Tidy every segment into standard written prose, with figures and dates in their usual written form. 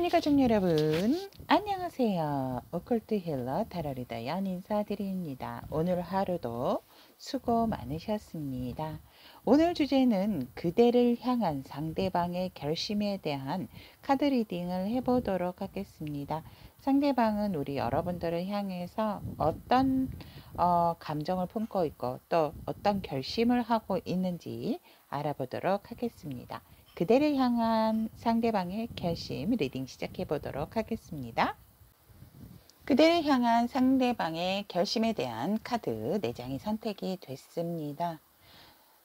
타로미니 가족 여러분 안녕하세요. 오컬트 힐러 타로리다연 인사드립니다. 오늘 하루도 수고 많으셨습니다. 오늘 주제는 그대를 향한 상대방의 결심에 대한 카드 리딩을 해보도록 하겠습니다. 상대방은 우리 여러분들을 향해서 어떤 감정을 품고 있고 또 어떤 결심을 하고 있는지 알아보도록 하겠습니다. 그대를 향한 상대방의 결심 리딩 시작해 보도록 하겠습니다. 그대를 향한 상대방의 결심에 대한 카드 4장이 선택이 됐습니다.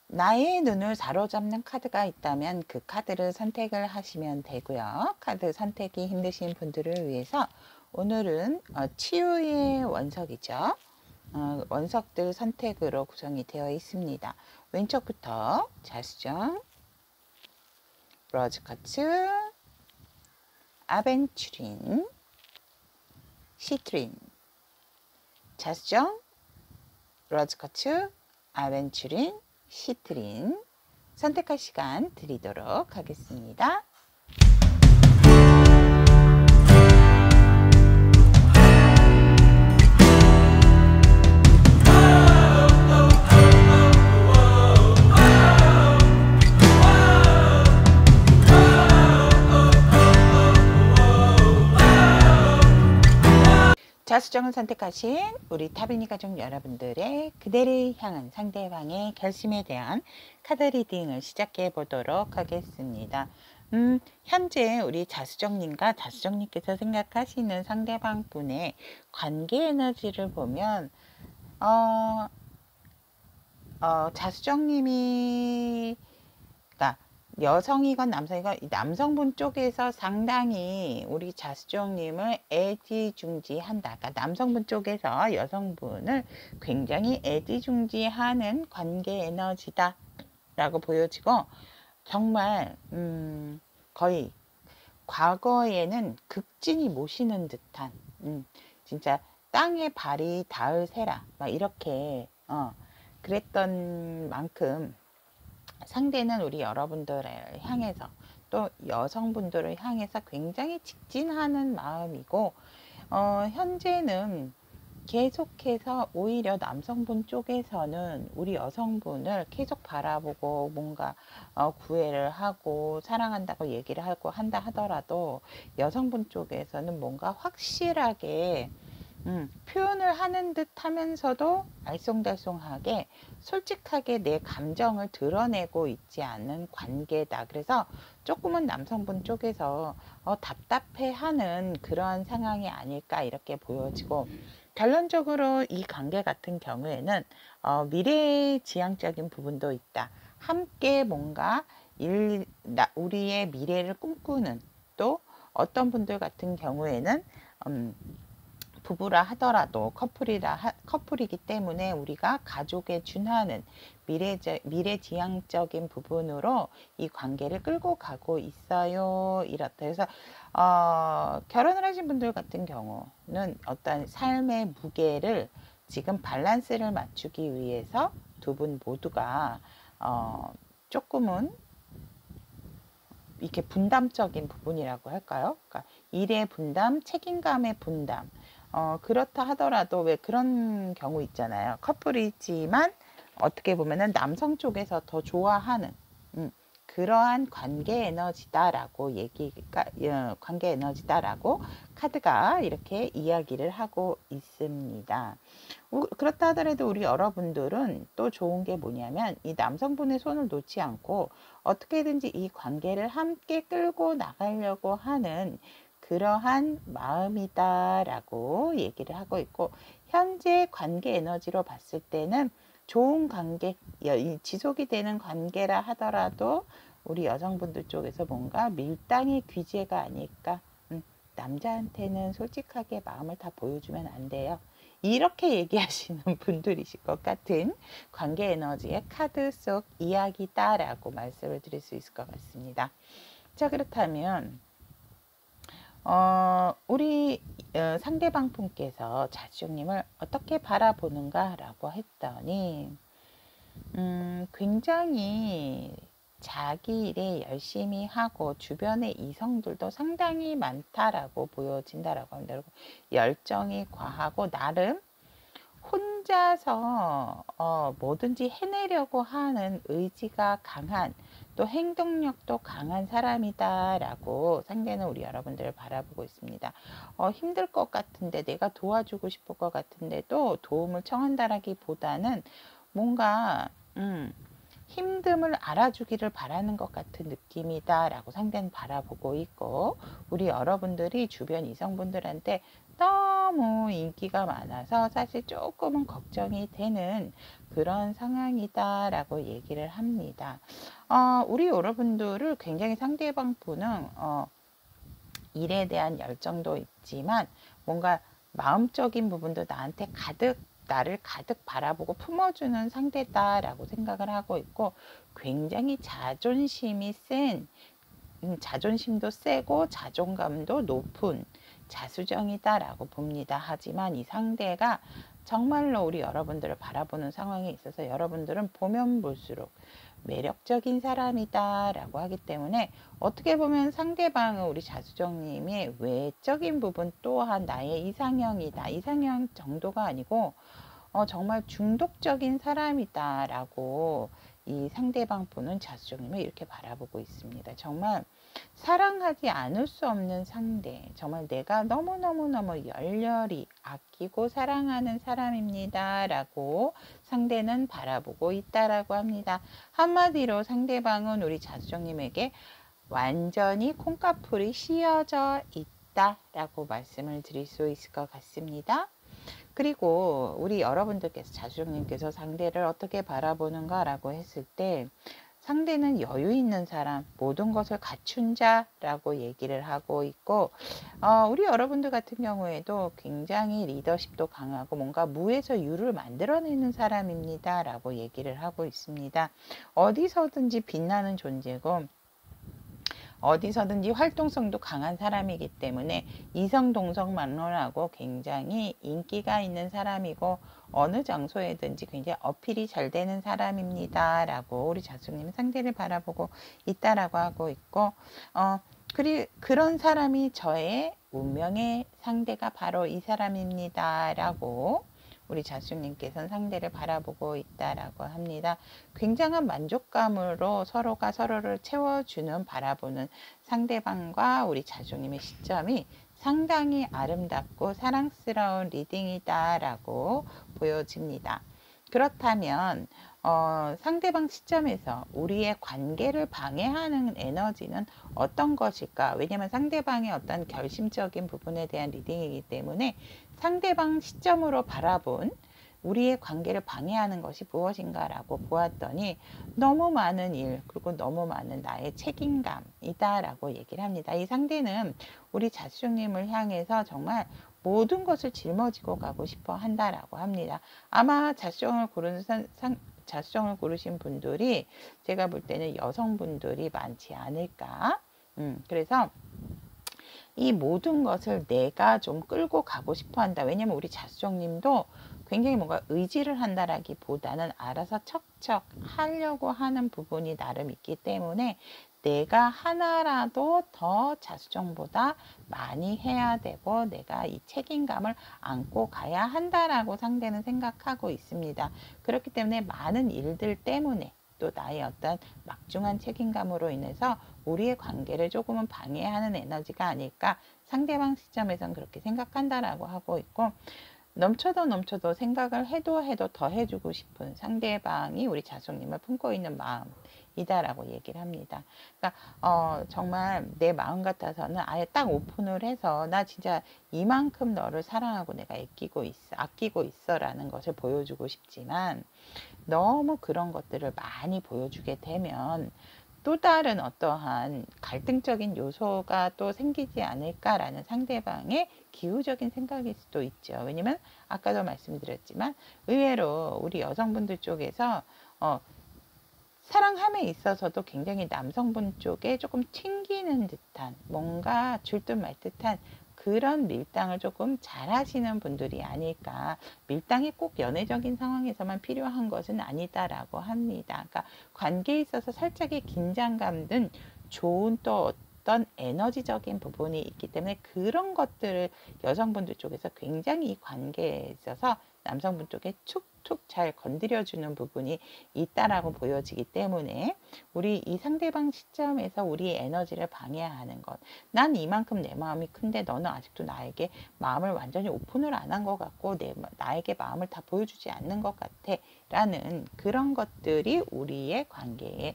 나의 눈을 사로잡는 카드가 있다면 그 카드를 선택을 하시면 되고요. 카드 선택이 힘드신 분들을 위해서 오늘은 치유의 원석이죠. 원석들 선택으로 구성이 되어 있습니다. 왼쪽부터 자수정, 로즈쿼츠, 아벤추린, 시트린, 자수정, 로즈쿼츠, 아벤추린, 시트린 선택할 시간 드리도록 하겠습니다. 자수정을 선택하신 우리 타비니 가족 여러분들의 그대를 향한 상대방의 결심에 대한 카드 리딩을 시작해 보도록 하겠습니다. 현재 우리 자수정님과 자수정님께서 생각하시는 상대방 분의 관계 에너지를 보면 자수정님이 여성이건 남성이건 남성분 쪽에서 상당히 우리 자수정님을 애지중지한다. 그러니까 남성분 쪽에서 여성분을 굉장히 애지중지하는 관계 에너지다 라고 보여지고, 정말 거의 과거에는 극진히 모시는 듯한 진짜 땅에 발이 닿을 새라 막 이렇게 그랬던 만큼 상대는 우리 여러분들을 향해서 또 여성분들을 향해서 굉장히 직진하는 마음이고, 현재는 계속해서 오히려 남성분 쪽에서는 우리 여성분을 계속 바라보고 뭔가 구애를 하고 사랑한다고 얘기를 하고 한다 하더라도 여성분 쪽에서는 뭔가 확실하게 표현을 하는 듯 하면서도 알쏭달쏭하게 솔직하게 내 감정을 드러내고 있지 않은 관계다. 그래서 조금은 남성분 쪽에서 답답해하는 그런 상황이 아닐까 이렇게 보여지고, 결론적으로 이 관계 같은 경우에는 미래지향적인 부분도 있다. 함께 뭔가 우리의 미래를 꿈꾸는, 또 어떤 분들 같은 경우에는 부부라 하더라도 커플이기 때문에 우리가 가족에 준하는 미래지향적인 부분으로 이 관계를 끌고 가고 있어요. 이렇다. 그래서 결혼을 하신 분들 같은 경우는 어떤 삶의 무게를 지금 밸런스를 맞추기 위해서 두 분 모두가 조금은 이렇게 분담적인 부분이라고 할까요? 그러니까 일의 분담, 책임감의 분담. 그렇다 하더라도 왜 그런 경우 있잖아요. 커플이지만 어떻게 보면은 남성 쪽에서 더 좋아하는 그러한 관계 에너지다라고 관계 에너지다라고 카드가 이렇게 이야기를 하고 있습니다. 그렇다 하더라도 우리 여러분들은 또 좋은 게 뭐냐면 이 남성분의 손을 놓지 않고 어떻게든지 이 관계를 함께 끌고 나가려고 하는 그러한 마음이다 라고 얘기를 하고 있고, 현재 관계 에너지로 봤을 때는 좋은 관계, 지속이 되는 관계라 하더라도 우리 여성분들 쪽에서 뭔가 밀당의 귀재가 아닐까. 남자한테는 솔직하게 마음을 다 보여주면 안 돼요. 이렇게 얘기하시는 분들이실 것 같은 관계 에너지의 카드 속 이야기다라고 말씀을 드릴 수 있을 것 같습니다. 자, 그렇다면 우리 상대방 분께서 자수정님을 어떻게 바라보는가 라고 했더니 굉장히 자기 일에 열심히 하고 주변의 이성들도 상당히 많다라고 보여진다라고 합니다. 그리고 열정이 과하고 나름 혼자서 뭐든지 해내려고 하는 의지가 강한, 또 행동력도 강한 사람이다라고 상대는 우리 여러분들을 바라보고 있습니다. 힘들 것 같은데, 내가 도와주고 싶을 것 같은데도 도움을 청한다라기보다는 뭔가 힘듦을 알아주기를 바라는 것 같은 느낌이다 라고 상대는 바라보고 있고, 우리 여러분들이 주변 이성분들한테 너무 인기가 많아서 사실 조금은 걱정이 되는 그런 상황이다 라고 얘기를 합니다. 우리 여러분들을 굉장히 상대방 분은 일에 대한 열정도 있지만 뭔가 마음적인 부분도 나한테 나를 가득 바라보고 품어주는 상대다라고 생각을 하고 있고, 굉장히 자존심도 세고 자존감도 높은 자수정이다라고 봅니다. 하지만 이 상대가 정말로 우리 여러분들을 바라보는 상황에 있어서 여러분들은 보면 볼수록 매력적인 사람이다 라고 하기 때문에, 어떻게 보면 상대방은 우리 자수정님의 외적인 부분 또한 나의 이상형이다, 이상형 정도가 아니고 정말 중독적인 사람이다 라고 이 상대방 분은 자수정님을 이렇게 바라보고 있습니다. 정말 사랑하지 않을 수 없는 상대, 정말 내가 너무너무너무 열렬히 아끼고 사랑하는 사람입니다 라고 상대는 바라보고 있다라고 합니다. 한마디로 상대방은 우리 자수정님에게 완전히 콩깍풀이 씌어져 있다라고 말씀을 드릴 수 있을 것 같습니다. 그리고 우리 여러분들께서, 자수정님께서 상대를 어떻게 바라보는가 라고 했을 때, 상대는 여유 있는 사람, 모든 것을 갖춘 자라고 얘기를 하고 있고, 우리 여러분들 같은 경우에도 굉장히 리더십도 강하고 뭔가 무에서 유를 만들어내는 사람입니다 라고 얘기를 하고 있습니다. 어디서든지 빛나는 존재고 어디서든지 활동성도 강한 사람이기 때문에 이성 동성 막론하고 굉장히 인기가 있는 사람이고, 어느 장소에든지 굉장히 어필이 잘 되는 사람입니다 라고 우리 자수님 상대를 바라보고 있다라고 하고 있고, 그런 사람이 저의 운명의 상대가 바로 이 사람입니다 라고 우리 자수님께서는 상대를 바라보고 있다라고 합니다. 굉장한 만족감으로 서로가 서로를 채워주는, 바라보는 상대방과 우리 자수님의 시점이 상당히 아름답고 사랑스러운 리딩이다라고 보여집니다. 그렇다면 상대방 시점에서 우리의 관계를 방해하는 에너지는 어떤 것일까? 왜냐하면 상대방의 어떤 결심적인 부분에 대한 리딩이기 때문에 상대방 시점으로 바라본 우리의 관계를 방해하는 것이 무엇인가 라고 보았더니, 너무 많은 일, 그리고 너무 많은 나의 책임감이다 라고 얘기를 합니다. 이 상대는 우리 자수님을 향해서 정말 모든 것을 짊어지고 가고 싶어 한다라고 합니다. 아마 자수정을 고르신 분들이 제가 볼 때는 여성분들이 많지 않을까. 그래서 이 모든 것을 내가 좀 끌고 가고 싶어 한다. 왜냐면 우리 자수정님도 굉장히 뭔가 의지를 한다라기보다는 알아서 척척 하려고 하는 부분이 나름 있기 때문에, 내가 하나라도 더 자수정보다 많이 해야 되고 내가 이 책임감을 안고 가야 한다라고 상대는 생각하고 있습니다. 그렇기 때문에 많은 일들 때문에, 또 나의 어떤 막중한 책임감으로 인해서 우리의 관계를 조금은 방해하는 에너지가 아닐까, 상대방 시점에선 그렇게 생각한다라고 하고 있고, 넘쳐도 생각을 해도 더 해주고 싶은 상대방이 우리 자수님을 품고 있는 마음이다라고 얘기를 합니다. 그러니까 정말 내 마음 같아서는 아예 딱 오픈을 해서 나 진짜 이만큼 너를 사랑하고 내가 아끼고 있어라는 것을 보여주고 싶지만, 너무 그런 것들을 많이 보여주게 되면 또 다른 어떠한 갈등적인 요소가 또 생기지 않을까라는 상대방의 기우적인 생각일 수도 있죠. 왜냐면 아까도 말씀드렸지만 의외로 우리 여성분들 쪽에서 사랑함에 있어서도 굉장히 남성분 쪽에 조금 튕기는 듯한, 뭔가 줄 듯 말 듯한 그런 밀당을 조금 잘 하시는 분들이 아닐까. 밀당이 꼭 연애적인 상황에서만 필요한 것은 아니다라고 합니다. 그러니까 관계에 있어서 살짝의 긴장감 등 좋은 또 어떤 에너지적인 부분이 있기 때문에 그런 것들을 여성분들 쪽에서 굉장히 이 관계에 있어서 남성분 쪽에 툭툭 잘 건드려주는 부분이 있다라고 보여지기 때문에 우리 이 상대방 시점에서 우리의 에너지를 방해하는 것. 난 이만큼 내 마음이 큰데 너는 아직도 나에게 마음을 완전히 오픈을 안 한 것 같고 나에게 마음을 다 보여주지 않는 것 같아 라는 그런 것들이 우리의 관계를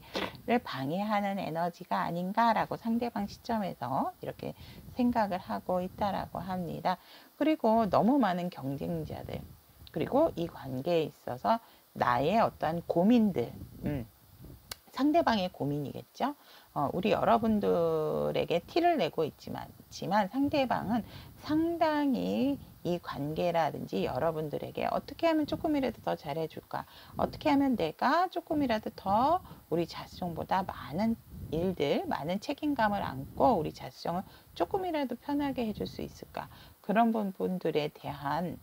방해하는 에너지가 아닌가라고 상대방 시점에서 이렇게 생각을 하고 있다라고 합니다. 그리고 너무 많은 경쟁자들, 그리고 이 관계에 있어서 나의 어떤 고민들, 상대방의 고민이겠죠. 우리 여러분들에게 티를 내고 있지만 상대방은 상당히 이 관계라든지 여러분들에게 어떻게 하면 조금이라도 더 잘해줄까, 어떻게 하면 내가 조금이라도 더 우리 자수정보다 많은 일들, 많은 책임감을 안고 우리 자수정을 조금이라도 편하게 해줄 수 있을까, 그런 부분들에 대한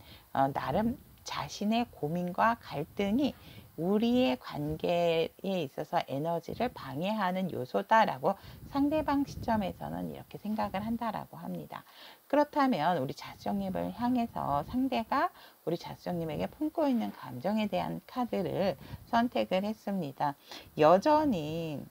나름 자신의 고민과 갈등이 우리의 관계에 있어서 에너지를 방해하는 요소다라고 상대방 시점에서는 이렇게 생각을 한다라고 합니다. 그렇다면 우리 자수정님을 향해서 상대가 우리 자수정님에게 품고 있는 감정에 대한 카드를 선택을 했습니다. 여전히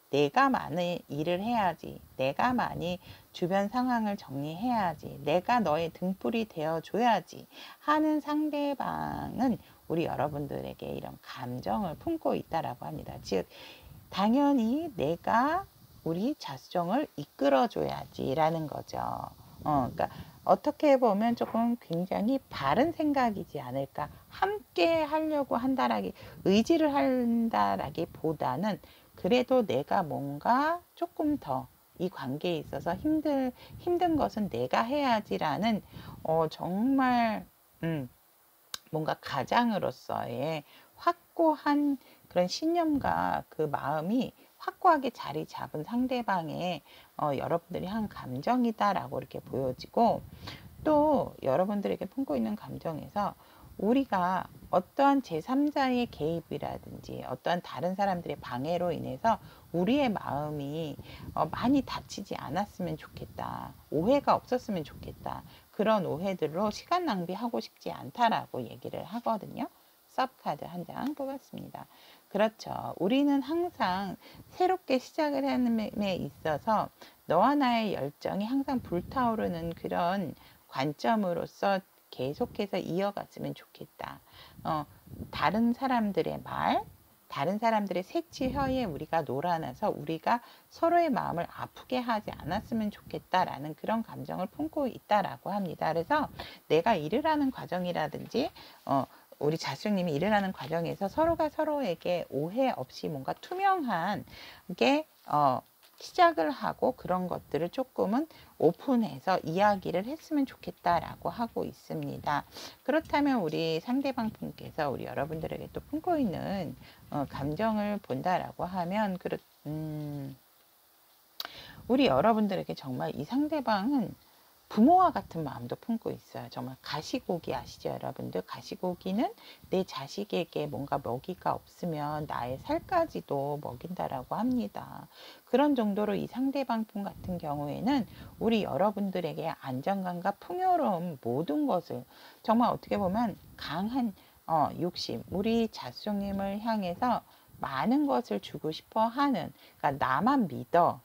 내가 많은 일을 해야지, 내가 많이 주변 상황을 정리해야지, 내가 너의 등불이 되어줘야지 하는 상대방은 우리 여러분들에게 이런 감정을 품고 있다라고 합니다. 즉 당연히 내가 우리 자수정을 이끌어줘야지라는 거죠. 그러니까 어떻게 보면 조금 굉장히 바른 생각이지 않을까. 함께 하려고 의지를 한다라기보다는 그래도 내가 뭔가 조금 더 이 관계에 있어서 힘든 것은 내가 해야지라는 정말 뭔가 가장으로서의 확고한 그런 신념과 그 마음이 확고하게 자리 잡은 상대방의 여러분들이 한 감정이다라고 이렇게 보여지고, 또 여러분들에게 품고 있는 감정에서 우리가 어떠한 제3자의 개입이라든지 어떠한 다른 사람들의 방해로 인해서 우리의 마음이 많이 다치지 않았으면 좋겠다, 오해가 없었으면 좋겠다, 그런 오해들로 시간 낭비하고 싶지 않다라고 얘기를 하거든요. 서브카드 한 장 뽑았습니다. 그렇죠. 우리는 항상 새롭게 시작을 하는 데 있어서 너와 나의 열정이 항상 불타오르는 그런 관점으로서 계속해서 이어갔으면 좋겠다. 다른 사람들의 말, 다른 사람들의 색지혀에 우리가 놀아나서 우리가 서로의 마음을 아프게 하지 않았으면 좋겠다라는 그런 감정을 품고 있다라고 합니다. 그래서 내가 일을 하는 과정이라든지 우리 자수님이 일을 하는 과정에서 서로가 서로에게 오해 없이 뭔가 투명한 게 시작을 하고 그런 것들을 조금은 오픈해서 이야기를 했으면 좋겠다라고 하고 있습니다. 그렇다면 우리 상대방 분께서 우리 여러분들에게 또 품고 있는 감정을 본다라고 하면 우리 여러분들에게 정말 이 상대방은 부모와 같은 마음도 품고 있어요. 정말 가시고기 아시죠, 여러분들? 가시고기는 내 자식에게 뭔가 먹이가 없으면 나의 살까지도 먹인다라고 합니다. 그런 정도로 이 상대방 분 같은 경우에는 우리 여러분들에게 안정감과 풍요로움 모든 것을 정말 어떻게 보면 강한 욕심, 우리 자수님을 향해서 많은 것을 주고 싶어 하는, 그러니까 나만 믿어.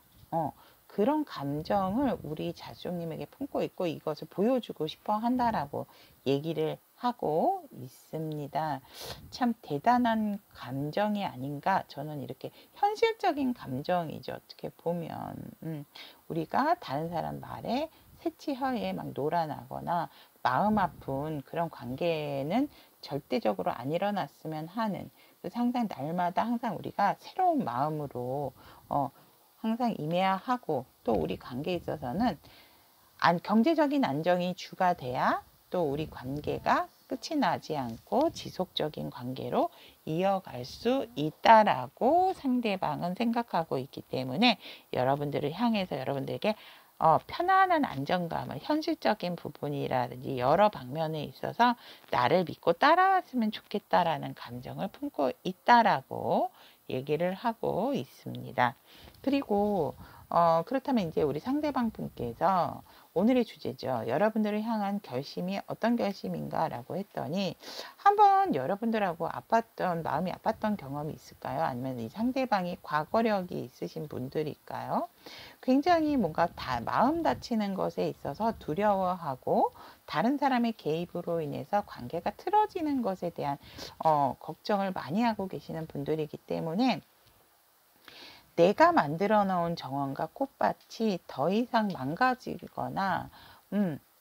그런 감정을 우리 자수님에게 품고 있고 이것을 보여주고 싶어 한다라고 얘기를 하고 있습니다. 참 대단한 감정이 아닌가, 저는 이렇게 현실적인 감정이죠. 어떻게 보면 우리가 다른 사람 말에 새치혀에 막 놀아나거나 마음 아픈 그런 관계는 절대적으로 안 일어났으면 하는, 그래서 항상 날마다 항상 우리가 새로운 마음으로 항상 임해야 하고, 또 우리 관계에 있어서는 경제적인 안정이 주가 돼야 또 우리 관계가 끝이 나지 않고 지속적인 관계로 이어갈 수 있다라고 상대방은 생각하고 있기 때문에 여러분들을 향해서 여러분들에게 편안한 안정감을 현실적인 부분이라든지 여러 방면에 있어서 나를 믿고 따라왔으면 좋겠다라는 감정을 품고 있다라고 얘기를 하고 있습니다. 그리고 그렇다면 이제 우리 상대방 분께서 오늘의 주제죠. 여러분들을 향한 결심이 어떤 결심인가 라고 했더니 한번 여러분들하고 마음이 아팠던 경험이 있을까요? 아니면 이 상대방이 과거력이 있으신 분들일까요? 굉장히 뭔가 마음 다치는 것에 있어서 두려워하고 다른 사람의 개입으로 인해서 관계가 틀어지는 것에 대한 걱정을 많이 하고 계시는 분들이기 때문에 내가 만들어 놓은 정원과 꽃밭이 더 이상 망가지거나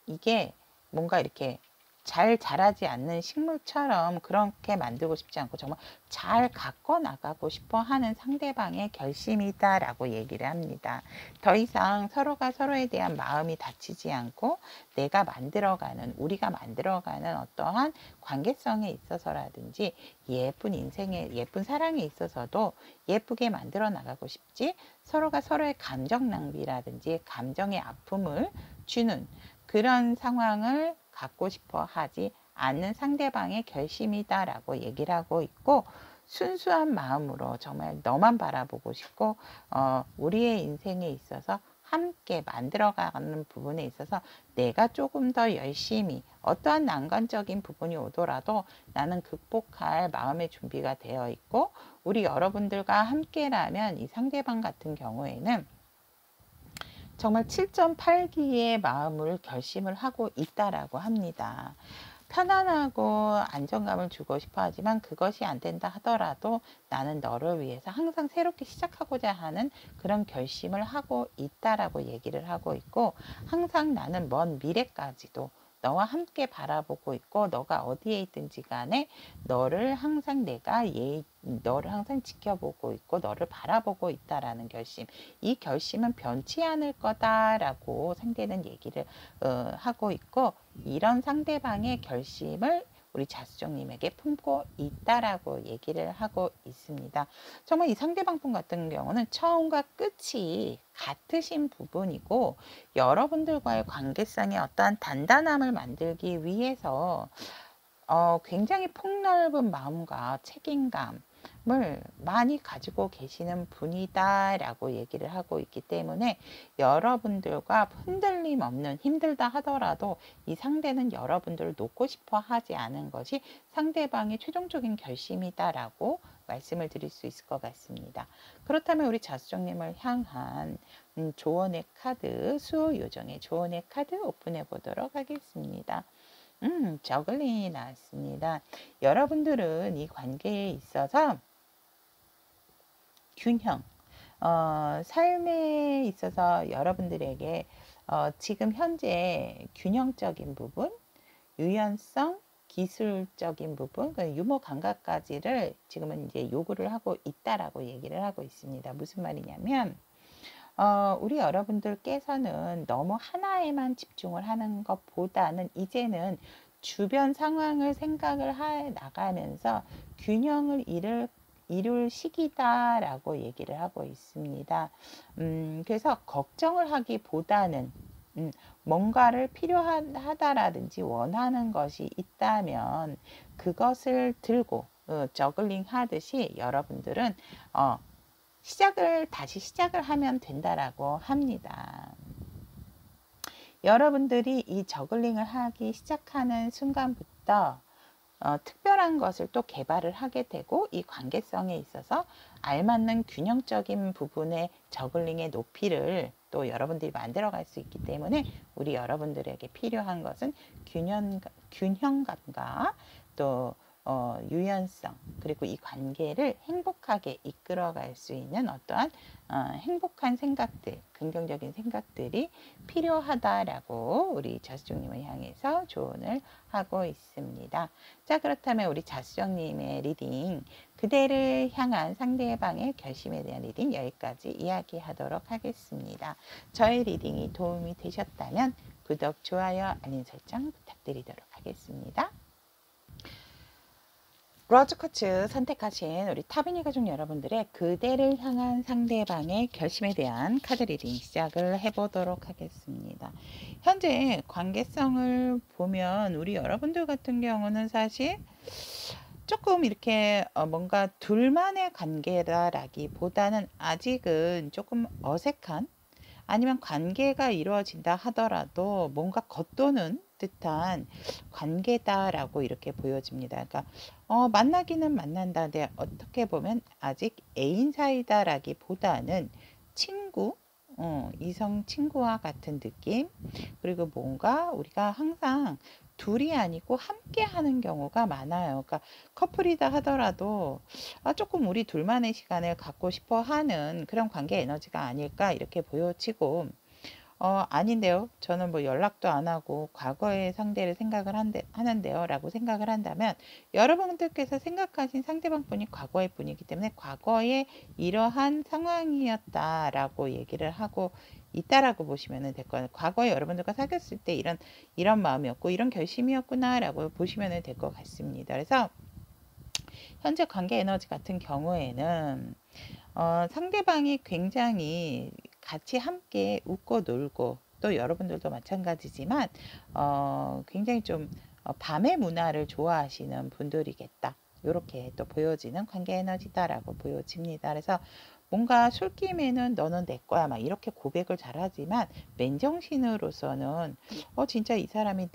이게 뭔가 이렇게 잘 자라지 않는 식물처럼 그렇게 만들고 싶지 않고 정말 잘 가꿔 나가고 싶어 하는 상대방의 결심이다라고 얘기를 합니다. 더 이상 서로가 서로에 대한 마음이 다치지 않고 우리가 만들어가는 어떠한 관계성에 있어서라든지 예쁜 사랑에 있어서도 예쁘게 만들어 나가고 싶지, 서로가 서로의 감정 낭비라든지 감정의 아픔을 주는 그런 상황을 갖고 싶어 하지 않는 상대방의 결심이다라고 얘기를 하고 있고, 순수한 마음으로 정말 너만 바라보고 싶고 우리의 인생에 있어서 함께 만들어가는 부분에 있어서 내가 조금 더 열심히 어떠한 난관적인 부분이 오더라도 나는 극복할 마음의 준비가 되어 있고, 우리 여러분들과 함께라면 이 상대방 같은 경우에는 정말 7.8기의 마음을 결심을 하고 있다라고 합니다. 편안하고 안정감을 주고 싶어 하지만 그것이 안 된다 하더라도 나는 너를 위해서 항상 새롭게 시작하고자 하는 그런 결심을 하고 있다라고 얘기를 하고 있고, 항상 나는 먼 미래까지도 너와 함께 바라보고 있고, 너가 어디에 있든지 간에 너를 항상 지켜보고 있고 너를 바라보고 있다라는 결심, 이 결심은 변치 않을 거다라고 상대는 얘기를 하고 있고, 이런 상대방의 결심을 우리 자수정님에게 품고 있다라고 얘기를 하고 있습니다. 정말 이 상대방 분 같은 경우는 처음과 끝이 같으신 부분이고, 여러분들과의 관계성에 어떠한 단단함을 만들기 위해서 굉장히 폭넓은 마음과 책임감을 많이 가지고 계시는 분이다라고 얘기를 하고 있기 때문에 여러분들과 흔들림 없는, 힘들다 하더라도 이 상대는 여러분들을 놓고 싶어 하지 않은 것이 상대방의 최종적인 결심이다라고 말씀을 드릴 수 있을 것 같습니다. 그렇다면 우리 자수정님을 향한 조언의 카드, 수호 요정의 조언의 카드 오픈해 보도록 하겠습니다. 저글링이 나왔습니다. 여러분들은 이 관계에 있어서 균형, 삶에 있어서 여러분들에게 지금 현재 균형적인 부분, 유연성, 기술적인 부분, 유머 감각까지를 지금은 이제 요구를 하고 있다라고 얘기를 하고 있습니다. 무슨 말이냐면 우리 여러분들께서는 너무 하나에만 집중을 하는 것보다는 이제는 주변 상황을 생각을 나가면서 균형을 이룰 시기다라고 얘기를 하고 있습니다. 그래서 걱정을 하기보다는 뭔가를 필요하다라든지 원하는 것이 있다면 그것을 들고 저글링 하듯이 여러분들은 다시 시작을 하면 된다라고 합니다. 여러분들이 이 저글링을 하기 시작하는 순간부터 특별한 것을 또 개발을 하게 되고, 이 관계성에 있어서 알맞는 균형적인 부분의 저글링의 높이를 또 여러분들이 만들어갈 수 있기 때문에 우리 여러분들에게 필요한 것은 균형감과 또 유연성, 그리고 이 관계를 행복하게 이끌어갈 수 있는 어떠한 행복한 생각들, 긍정적인 생각들이 필요하다라고 우리 자수정님을 향해서 조언을 하고 있습니다. 자, 그렇다면 우리 자수정님의 리딩, 그대를 향한 상대방의 결심에 대한 리딩 여기까지 이야기하도록 하겠습니다. 저의 리딩이 도움이 되셨다면 구독, 좋아요, 알림 설정 부탁드리도록 하겠습니다. 로즈코츠 선택하신 우리 타비니 가족 여러분들의 그대를 향한 상대방의 결심에 대한 카드 리딩 시작을 해보도록 하겠습니다. 현재 관계성을 보면 우리 여러분들 같은 경우는 사실 조금 이렇게 뭔가 둘만의 관계다라기보다는 아직은 조금 어색한, 아니면 관계가 이루어진다 하더라도 뭔가 겉도는 듯한 관계다라고 이렇게 보여집니다. 그러니까 만나기는 만난다. 근데 어떻게 보면 아직 애인 사이다라기보다는 친구, 이성 친구와 같은 느낌. 그리고 뭔가 우리가 항상 둘이 아니고 함께 하는 경우가 많아요. 그러니까 커플이다 하더라도 조금 우리 둘만의 시간을 갖고 싶어 하는 그런 관계 에너지가 아닐까 이렇게 보여지고, 아닌데요. 저는 뭐 연락도 안 하고 과거의 상대를 생각을 하는데요. 라고 생각을 한다면, 여러분들께서 생각하신 상대방 분이 과거의 분이기 때문에 과거에 이러한 상황이었다라고 얘기를 하고 있다라고 보시면 될 거예요. 과거에 여러분들과 사귀었을 때 이런 마음이었고, 이런 결심이었구나라고 보시면 될 것 같습니다. 그래서 현재 관계 에너지 같은 경우에는 상대방이 굉장히 같이 함께 웃고 놀고, 또 여러분들도 마찬가지지만 굉장히 좀 밤의 문화를 좋아하시는 분들이겠다. 이렇게 또 보여지는 관계 에너지다라고 보여집니다. 그래서 뭔가 술김에는 너는 내 거야 막 이렇게 고백을 잘하지만, 맨정신으로서는 진짜 이 사람이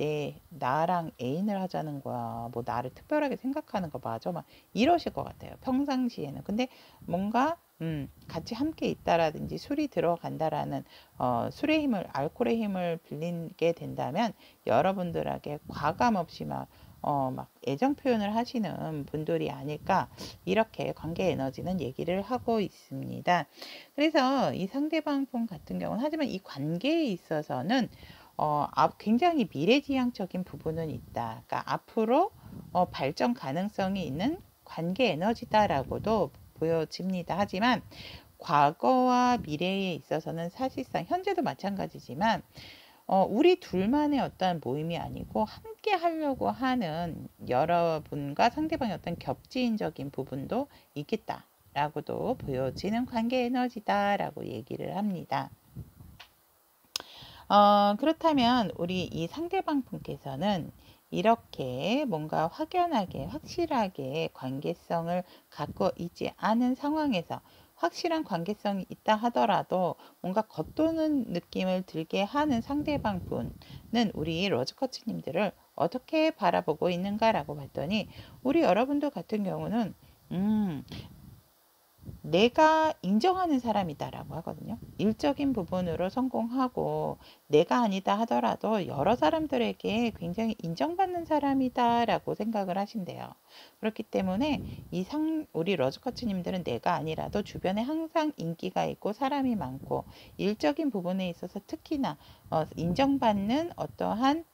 나랑 애인을 하자는 거야, 뭐 나를 특별하게 생각하는 거 맞아 막 이러실 것 같아요, 평상시에는. 근데 뭔가 같이 함께 있다라든지 술이 들어간다라는 술의 힘을, 알코올의 힘을 빌리게 된다면 여러분들에게 과감 없이 막 애정 표현을 하시는 분들이 아닐까, 이렇게 관계 에너지는 얘기를 하고 있습니다. 그래서 이 상대방 분 같은 경우는, 하지만 이 관계에 있어서는 굉장히 미래지향적인 부분은 있다. 그러니까 앞으로 발전 가능성이 있는 관계 에너지다라고도 보여집니다. 하지만 과거와 미래에 있어서는 사실상 현재도 마찬가지지만 우리 둘만의 어떤 모임이 아니고 함께 하려고 하는 여러분과 상대방의 어떤 겹지인적인 부분도 있겠다라고도 보여지는 관계 에너지다라고 얘기를 합니다. 그렇다면 우리 이 상대방 분께서는 이렇게 뭔가 확연하게 확실하게 관계성을 갖고 있지 않은 상황에서, 확실한 관계성이 있다 하더라도 뭔가 겉도는 느낌을 들게 하는 상대방 분은 우리 로즈코치님들을 어떻게 바라보고 있는가라고 봤더니, 우리 여러분들 같은 경우는 내가 인정하는 사람이다라고 하거든요. 일적인 부분으로 성공하고 내가 아니다 하더라도 여러 사람들에게 굉장히 인정받는 사람이다라고 생각을 하신대요. 그렇기 때문에 우리 러즈커츠님들은 내가 아니라도 주변에 항상 인기가 있고 사람이 많고 일적인 부분에 있어서 특히나 인정받는 어떠한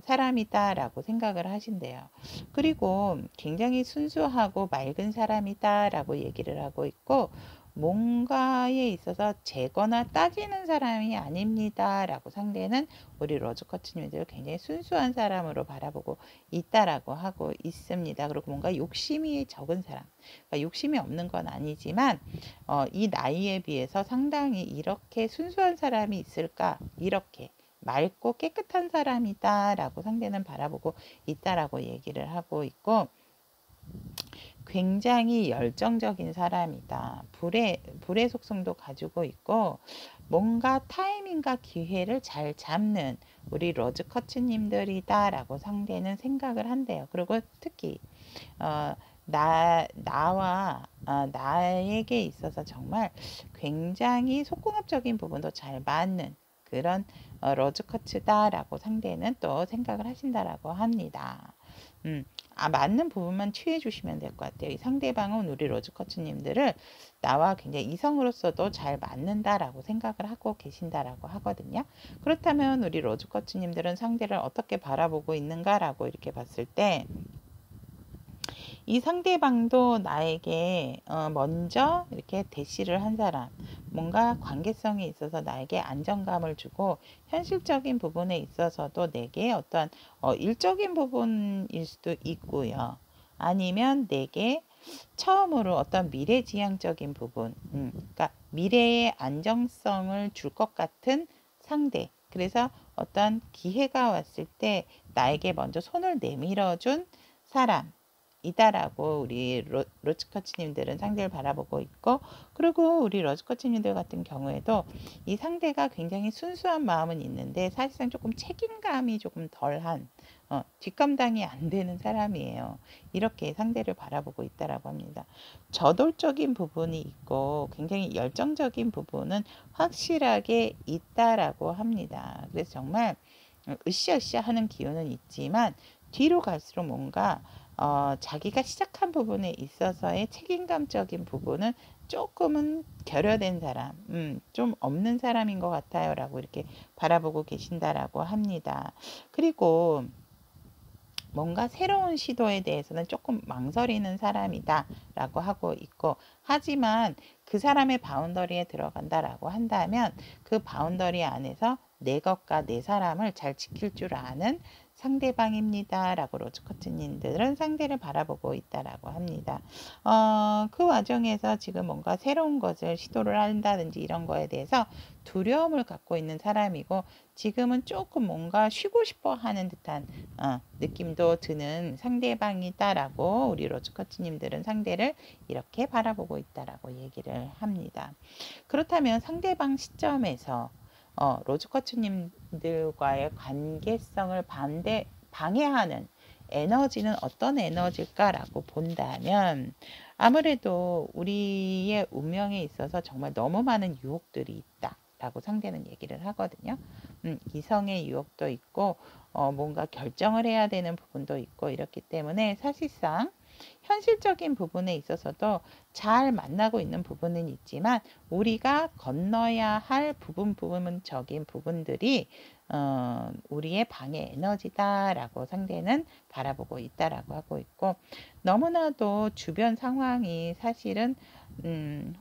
사람이다라고 생각을 하신대요. 그리고 굉장히 순수하고 맑은 사람이다라고 얘기를 하고 있고, 뭔가에 있어서 재거나 따지는 사람이 아닙니다라고 상대는 우리 로즈커츠님들 굉장히 순수한 사람으로 바라보고 있다라고 하고 있습니다. 그리고 뭔가 욕심이 적은 사람, 그러니까 욕심이 없는 건 아니지만 이 나이에 비해서 상당히 이렇게 순수한 사람이 있을까, 이렇게 맑고 깨끗한 사람이다 라고 상대는 바라보고 있다라고 얘기를 하고 있고, 굉장히 열정적인 사람이다. 불의 속성도 가지고 있고, 뭔가 타이밍과 기회를 잘 잡는 우리 로즈커츠님들이다 라고 상대는 생각을 한대요. 그리고 특히 나에게 있어서 정말 굉장히 속궁합적인 부분도 잘 맞는 그런 로즈커츠다라고 상대는 또 생각을 하신다라고 합니다. 맞는 부분만 취해 주시면 될 것 같아요. 이 상대방은 우리 로즈커츠님들을 나와 굉장히 이성으로서도 잘 맞는다라고 생각을 하고 계신다라고 하거든요. 그렇다면 우리 로즈커츠님들은 상대를 어떻게 바라보고 있는가라고 이렇게 봤을 때, 이 상대방도 나에게 먼저 이렇게 대시를 한 사람, 뭔가 관계성에 있어서 나에게 안정감을 주고, 현실적인 부분에 있어서도 내게 어떤 일적인 부분일 수도 있고요. 아니면 내게 처음으로 어떤 미래지향적인 부분, 그러니까 미래의 안정성을 줄 것 같은 상대. 그래서 어떤 기회가 왔을 때 나에게 먼저 손을 내밀어준 사람이다라고 우리 로즈코치님들은 상대를 바라보고 있고, 그리고 우리 로즈코치님들 같은 경우에도 이 상대가 굉장히 순수한 마음은 있는데 사실상 조금 책임감이 조금 덜한 뒷감당이 안 되는 사람이에요. 이렇게 상대를 바라보고 있다라고 합니다. 저돌적인 부분이 있고 굉장히 열정적인 부분은 확실하게 있다라고 합니다. 그래서 정말 으쌰으쌰 하는 기운은 있지만 뒤로 갈수록 뭔가 자기가 시작한 부분에 있어서의 책임감적인 부분은 조금은 결여된 사람, 좀 없는 사람인 것 같아요. 라고 이렇게 바라보고 계신다라고 합니다. 그리고 뭔가 새로운 시도에 대해서는 조금 망설이는 사람이다 라고 하고 있고, 하지만 그 사람의 바운더리에 들어간다라고 한다면 그 바운더리 안에서 내 것과 내 사람을 잘 지킬 줄 아는 상대방입니다 라고 로즈커트님들은 상대를 바라보고 있다라고 합니다. 그 과정에서 지금 뭔가 새로운 것을 시도를 한다든지 이런 거에 대해서 두려움을 갖고 있는 사람이고, 지금은 조금 뭔가 쉬고 싶어 하는 듯한 느낌도 드는 상대방이다라고 우리 로즈커치님들은 상대를 이렇게 바라보고 있다라고 얘기를 합니다. 그렇다면 상대방 시점에서 로즈커치님들과의 관계성을 방해하는 에너지는 어떤 에너지일까라고 본다면, 아무래도 우리의 운명에 있어서 정말 너무 많은 유혹들이 있다 라고 상대는 얘기를 하거든요. 이성의 유혹도 있고 뭔가 결정을 해야 되는 부분도 있고, 이렇기 때문에 사실상 현실적인 부분에 있어서도 잘 만나고 있는 부분은 있지만 우리가 건너야 할 부분적인 부분들이 우리의 방해 에너지다라고 상대는 바라보고 있다라고 하고 있고, 너무나도 주변 상황이 사실은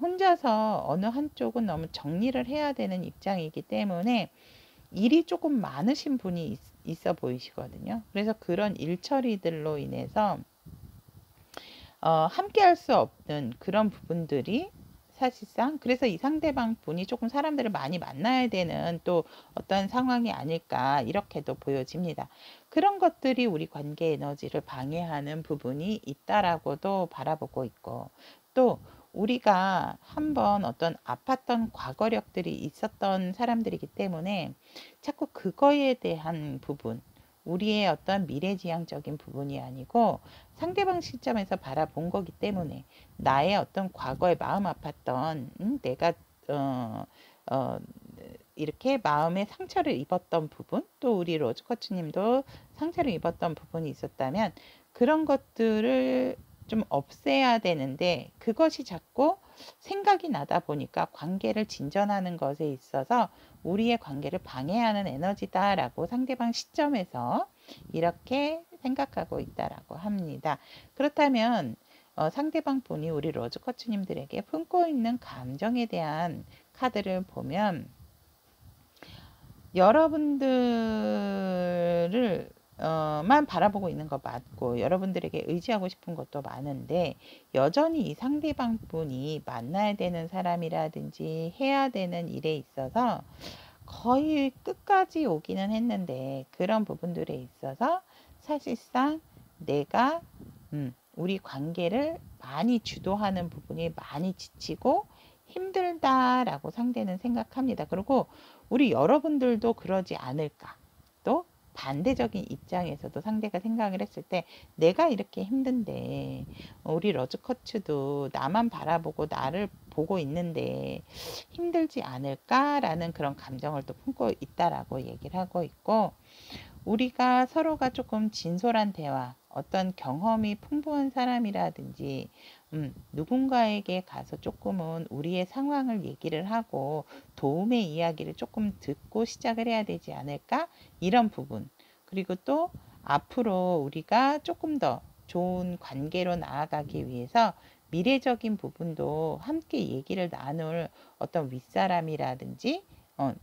혼자서 어느 한쪽은 너무 정리를 해야 되는 입장이기 때문에 일이 조금 많으신 분이 있어 보이시거든요. 그래서 그런 일처리들로 인해서 함께 할 수 없는 그런 부분들이 사실상, 그래서 이 상대방 분이 조금 사람들을 많이 만나야 되는 또 어떤 상황이 아닐까 이렇게도 보여집니다. 그런 것들이 우리 관계 에너지를 방해하는 부분이 있다라고도 바라보고 있고, 또 우리가 한번 어떤 아팠던 과거력들이 있었던 사람들이기 때문에 자꾸 그거에 대한 부분, 우리의 어떤 미래지향적인 부분이 아니고 상대방 시점에서 바라본 거기 때문에 나의 어떤 과거에 마음 아팠던 내가 어, 어, 이렇게 마음에 상처를 입었던 부분, 또 우리 로즈코치님도 상처를 입었던 부분이 있었다면 그런 것들을 좀 없애야 되는데, 그것이 자꾸 생각이 나다 보니까 관계를 진전하는 것에 있어서 우리의 관계를 방해하는 에너지다라고 상대방 시점에서 이렇게 생각하고 있다라고 합니다. 그렇다면 상대방 분이 우리 로즈코치님들에게 품고 있는 감정에 대한 카드를 보면, 여러분들을 만 바라보고 있는 거 맞고 여러분들에게 의지하고 싶은 것도 많은데, 여전히 이 상대방 분이 만나야 되는 사람이라든지 해야 되는 일에 있어서 거의 끝까지 오기는 했는데, 그런 부분들에 있어서 사실상 내가 우리 관계를 많이 주도하는 부분이 많이 지치고 힘들다라고 상대는 생각합니다. 그리고 우리 여러분들도 그러지 않을까. 또 반대적인 입장에서도 상대가 생각을 했을 때 내가 이렇게 힘든데 우리 러즈커츠도 나만 바라보고 나를 보고 있는데 힘들지 않을까라는 그런 감정을 또 품고 있다라고 얘기를 하고 있고, 우리가 서로가 조금 진솔한 대화, 어떤 경험이 풍부한 사람이라든지 누군가에게 가서 조금은 우리의 상황을 얘기를 하고 도움의 이야기를 조금 듣고 시작을 해야 되지 않을까? 이런 부분. 그리고 또 앞으로 우리가 조금 더 좋은 관계로 나아가기 위해서 미래적인 부분도 함께 얘기를 나눌 어떤 윗사람이라든지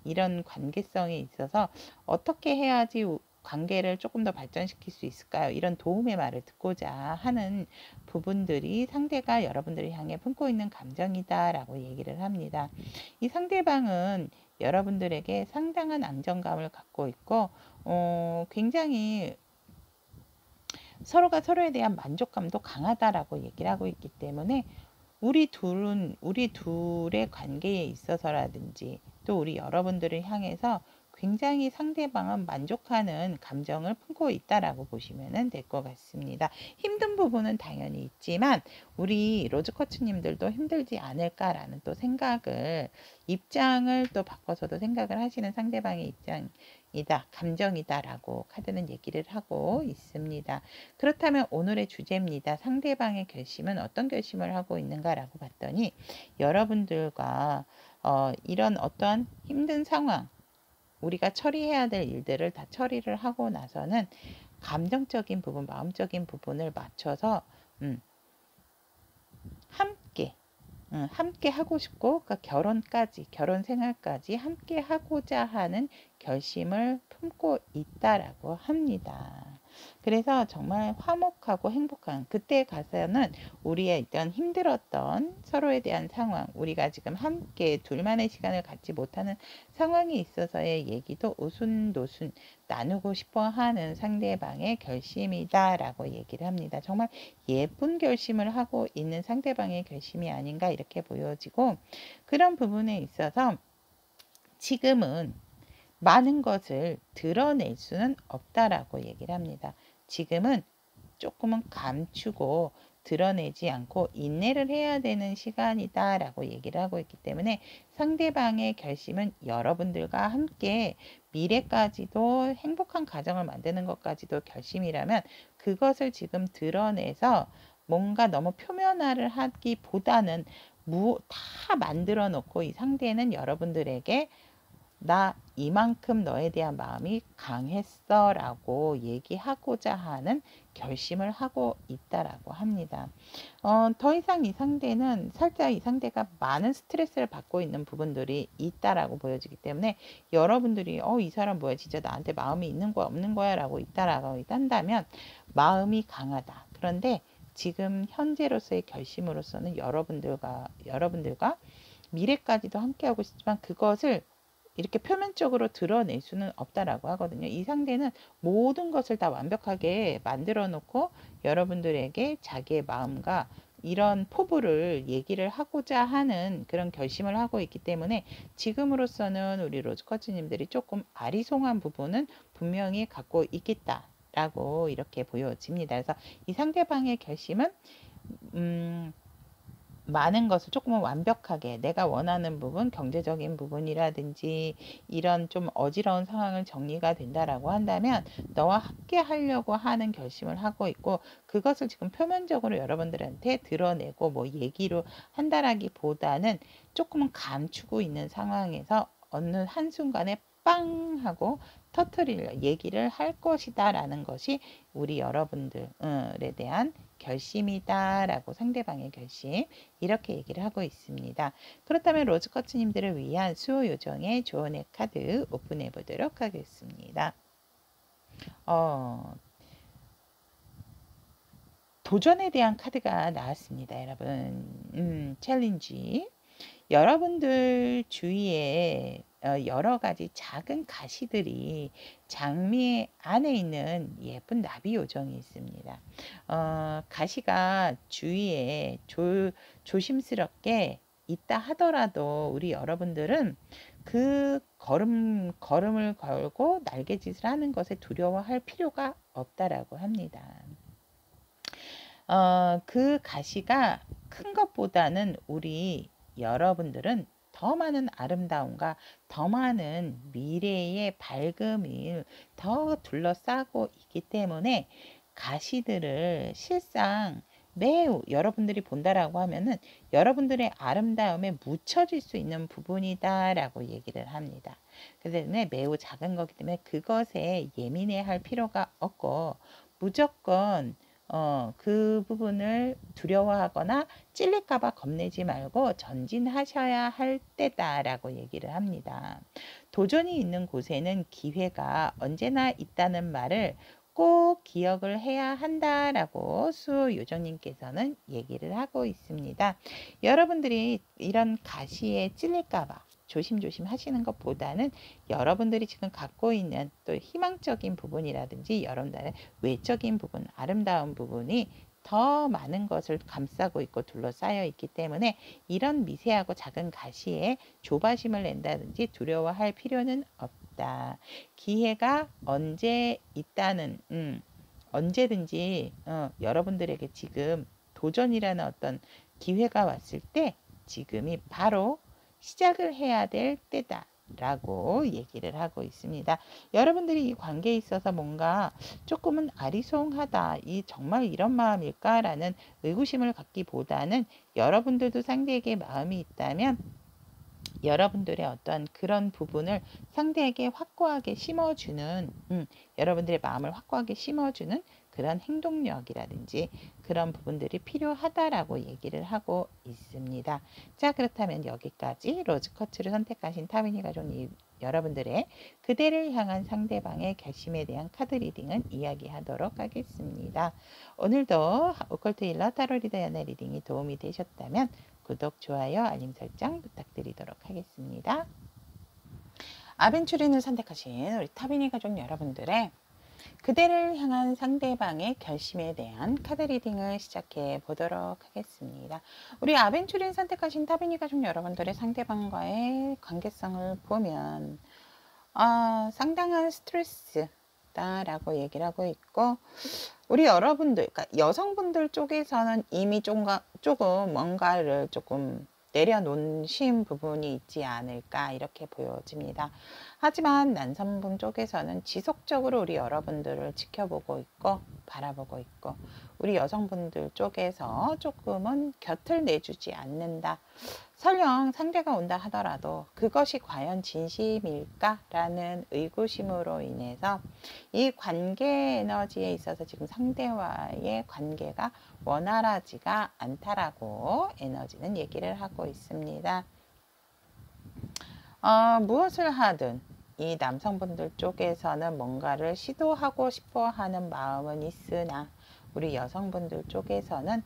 이런 관계성에 있어서 어떻게 해야지 관계를 조금 더 발전시킬 수 있을까요? 이런 도움의 말을 듣고자 하는 부분들이 상대가 여러분들을 향해 품고 있는 감정이다라고 얘기를 합니다. 이 상대방은 여러분들에게 상당한 안정감을 갖고 있고 굉장히 서로가 서로에 대한 만족감도 강하다라고 얘기를 하고 있기 때문에 우리 둘의 관계에 있어서라든지 또 우리 여러분들을 향해서 굉장히 상대방은 만족하는 감정을 품고 있다라고 보시면 될 것 같습니다. 힘든 부분은 당연히 있지만 우리 로즈코치님들도 힘들지 않을까라는 또 입장을 또 바꿔서도 생각을 하시는 상대방의 입장이다, 감정이다라고 카드는 얘기를 하고 있습니다. 그렇다면 오늘의 주제입니다. 상대방의 결심은 어떤 결심을 하고 있는가라고 봤더니 여러분들과 이런 어떤 힘든 상황, 우리가 처리해야 될 일들을 다 처리를 하고 나서는 감정적인 부분, 마음적인 부분을 맞춰서 함께 하고 싶고, 그러니까 결혼 생활까지 함께 하고자 하는 결심을 품고 있다라고 합니다. 그래서 정말 화목하고 행복한 그때 가서는 우리의 있던 힘들었던 서로에 대한 상황, 우리가 지금 함께 둘만의 시간을 갖지 못하는 상황에 있어서의 얘기도 오순도순 나누고 싶어 하는 상대방의 결심이다라고 얘기를 합니다. 정말 예쁜 결심을 하고 있는 상대방의 결심이 아닌가 이렇게 보여지고, 그런 부분에 있어서 지금은 많은 것을 드러낼 수는 없다라고 얘기를 합니다. 지금은 조금은 감추고 드러내지 않고 인내를 해야 되는 시간이다라고 얘기를 하고 있기 때문에 상대방의 결심은 여러분들과 함께 미래까지도 행복한 가정을 만드는 것까지도 결심이라면 그것을 지금 드러내서 뭔가 너무 표면화를 하기보다는 다 만들어 놓고 이 상대는 여러분들에게 나 이만큼 너에 대한 마음이 강했어 라고 얘기하고자 하는 결심을 하고 있다라고 합니다. 더 이상 이 상대가 많은 스트레스를 받고 있는 부분들이 있다라고 보여지기 때문에 여러분들이 이 사람 뭐야 진짜 나한테 마음이 있는 거야 없는 거야 라고 있다라고 한다면 마음이 강하다. 그런데 지금 현재로서의 결심으로서는 여러분들과 미래까지도 함께하고 싶지만 그것을 이렇게 표면적으로 드러낼 수는 없다라고 하거든요. 이 상대는 모든 것을 다 완벽하게 만들어 놓고 여러분들에게 자기의 마음과 이런 포부를 얘기를 하고자 하는 그런 결심을 하고 있기 때문에 지금으로서는 우리 로즈커치님들이 조금 아리송한 부분은 분명히 갖고 있겠다라고 이렇게 보여집니다. 그래서 이 상대방의 결심은 많은 것을 조금은 완벽하게 내가 원하는 부분, 경제적인 부분이라든지 이런 좀 어지러운 상황을 정리가 된다라고 한다면 너와 함께 하려고 하는 결심을 하고 있고, 그것을 지금 표면적으로 여러분들한테 드러내고 뭐 얘기로 한다라기보다는 조금은 감추고 있는 상황에서 어느 한순간에 빵 하고 터트릴 얘기를 할 것이다 라는 것이 우리 여러분들에 대한 결심이다라고, 상대방의 결심 이렇게 얘기를 하고 있습니다. 그렇다면 로즈커츠님들을 위한 수호 요정의 조언의 카드 오픈해 보도록 하겠습니다. 도전에 대한 카드가 나왔습니다. 여러분 챌린지, 여러분들 주위에 여러 가지 작은 가시들이 장미 안에 있는 예쁜 나비 요정이 있습니다. 가시가 주위에 조심스럽게 있다 하더라도 우리 여러분들은 그 걸음을 걸고 날개짓을 하는 것에 두려워할 필요가 없다라고 합니다. 그 가시가 큰 것보다는 우리 여러분들은 더 많은 아름다움과 더 많은 미래의 밝음을 더 둘러싸고 있기 때문에 가시들을 실상 매우 여러분들이 본다라고 하면은 여러분들의 아름다움에 묻혀질 수 있는 부분이다라고 얘기를 합니다. 그래서 매우 작은 거기 때문에 그것에 예민해 할 필요가 없고 무조건 그 부분을 두려워하거나 찔릴까봐 겁내지 말고 전진하셔야 할 때다라고 얘기를 합니다. 도전이 있는 곳에는 기회가 언제나 있다는 말을 꼭 기억을 해야 한다라고 수요정님께서는 얘기를 하고 있습니다. 여러분들이 이런 가시에 찔릴까봐 조심조심 하시는 것보다는 여러분들이 지금 갖고 있는 또 희망적인 부분이라든지 여러분들의 외적인 부분, 아름다운 부분이 더 많은 것을 감싸고 있고 둘러싸여 있기 때문에 이런 미세하고 작은 가시에 조바심을 낸다든지 두려워할 필요는 없다. 기회가 언제 있다는 언제든지 여러분들에게 지금 도전이라는 어떤 기회가 왔을 때 지금이 바로 시작을 해야 될 때다 라고 얘기를 하고 있습니다. 여러분들이 이 관계에 있어서 뭔가 조금은 아리송하다, 정말 이런 마음일까 라는 의구심을 갖기보다는 여러분들도 상대에게 마음이 있다면 여러분들의 어떤 그런 부분을 상대에게 확고하게 심어주는 여러분들의 마음을 확고하게 심어주는 그런 행동력이라든지 그런 부분들이 필요하다라고 얘기를 하고 있습니다. 자, 그렇다면 여기까지 로즈커트를 선택하신 타비니 가족 여러분들의 그대를 향한 상대방의 결심에 대한 카드 리딩은 이야기하도록 하겠습니다. 오늘도 오컬트 힐러 타로 리더 연애 리딩이 도움이 되셨다면 구독, 좋아요, 알림 설정 부탁드리도록 하겠습니다. 아벤추린을 선택하신 우리 타비니 가족 여러분들의 그대를 향한 상대방의 결심에 대한 카드 리딩을 시작해 보도록 하겠습니다. 우리 아벤추린 선택하신 타비니 가족 여러분들의 상대방과의 관계성을 보면 상당한 스트레스다라고 얘기를 하고 있고 우리 여러분들, 그러니까 여성분들 쪽에서는 이미 조금 뭔가를 조금 내려놓으신 부분이 있지 않을까 이렇게 보여집니다. 하지만 남성분 쪽에서는 지속적으로 우리 여러분들을 지켜보고 있고 바라보고 있고 우리 여성분들 쪽에서 조금은 곁을 내주지 않는다. 설령 상대가 온다 하더라도 그것이 과연 진심일까라는 의구심으로 인해서 이 관계 에너지에 있어서 지금 상대와의 관계가 원활하지가 않다라고 에너지는 얘기를 하고 있습니다. 무엇을 하든 이 남성분들 쪽에서는 뭔가를 시도하고 싶어 하는 마음은 있으나 우리 여성분들 쪽에서는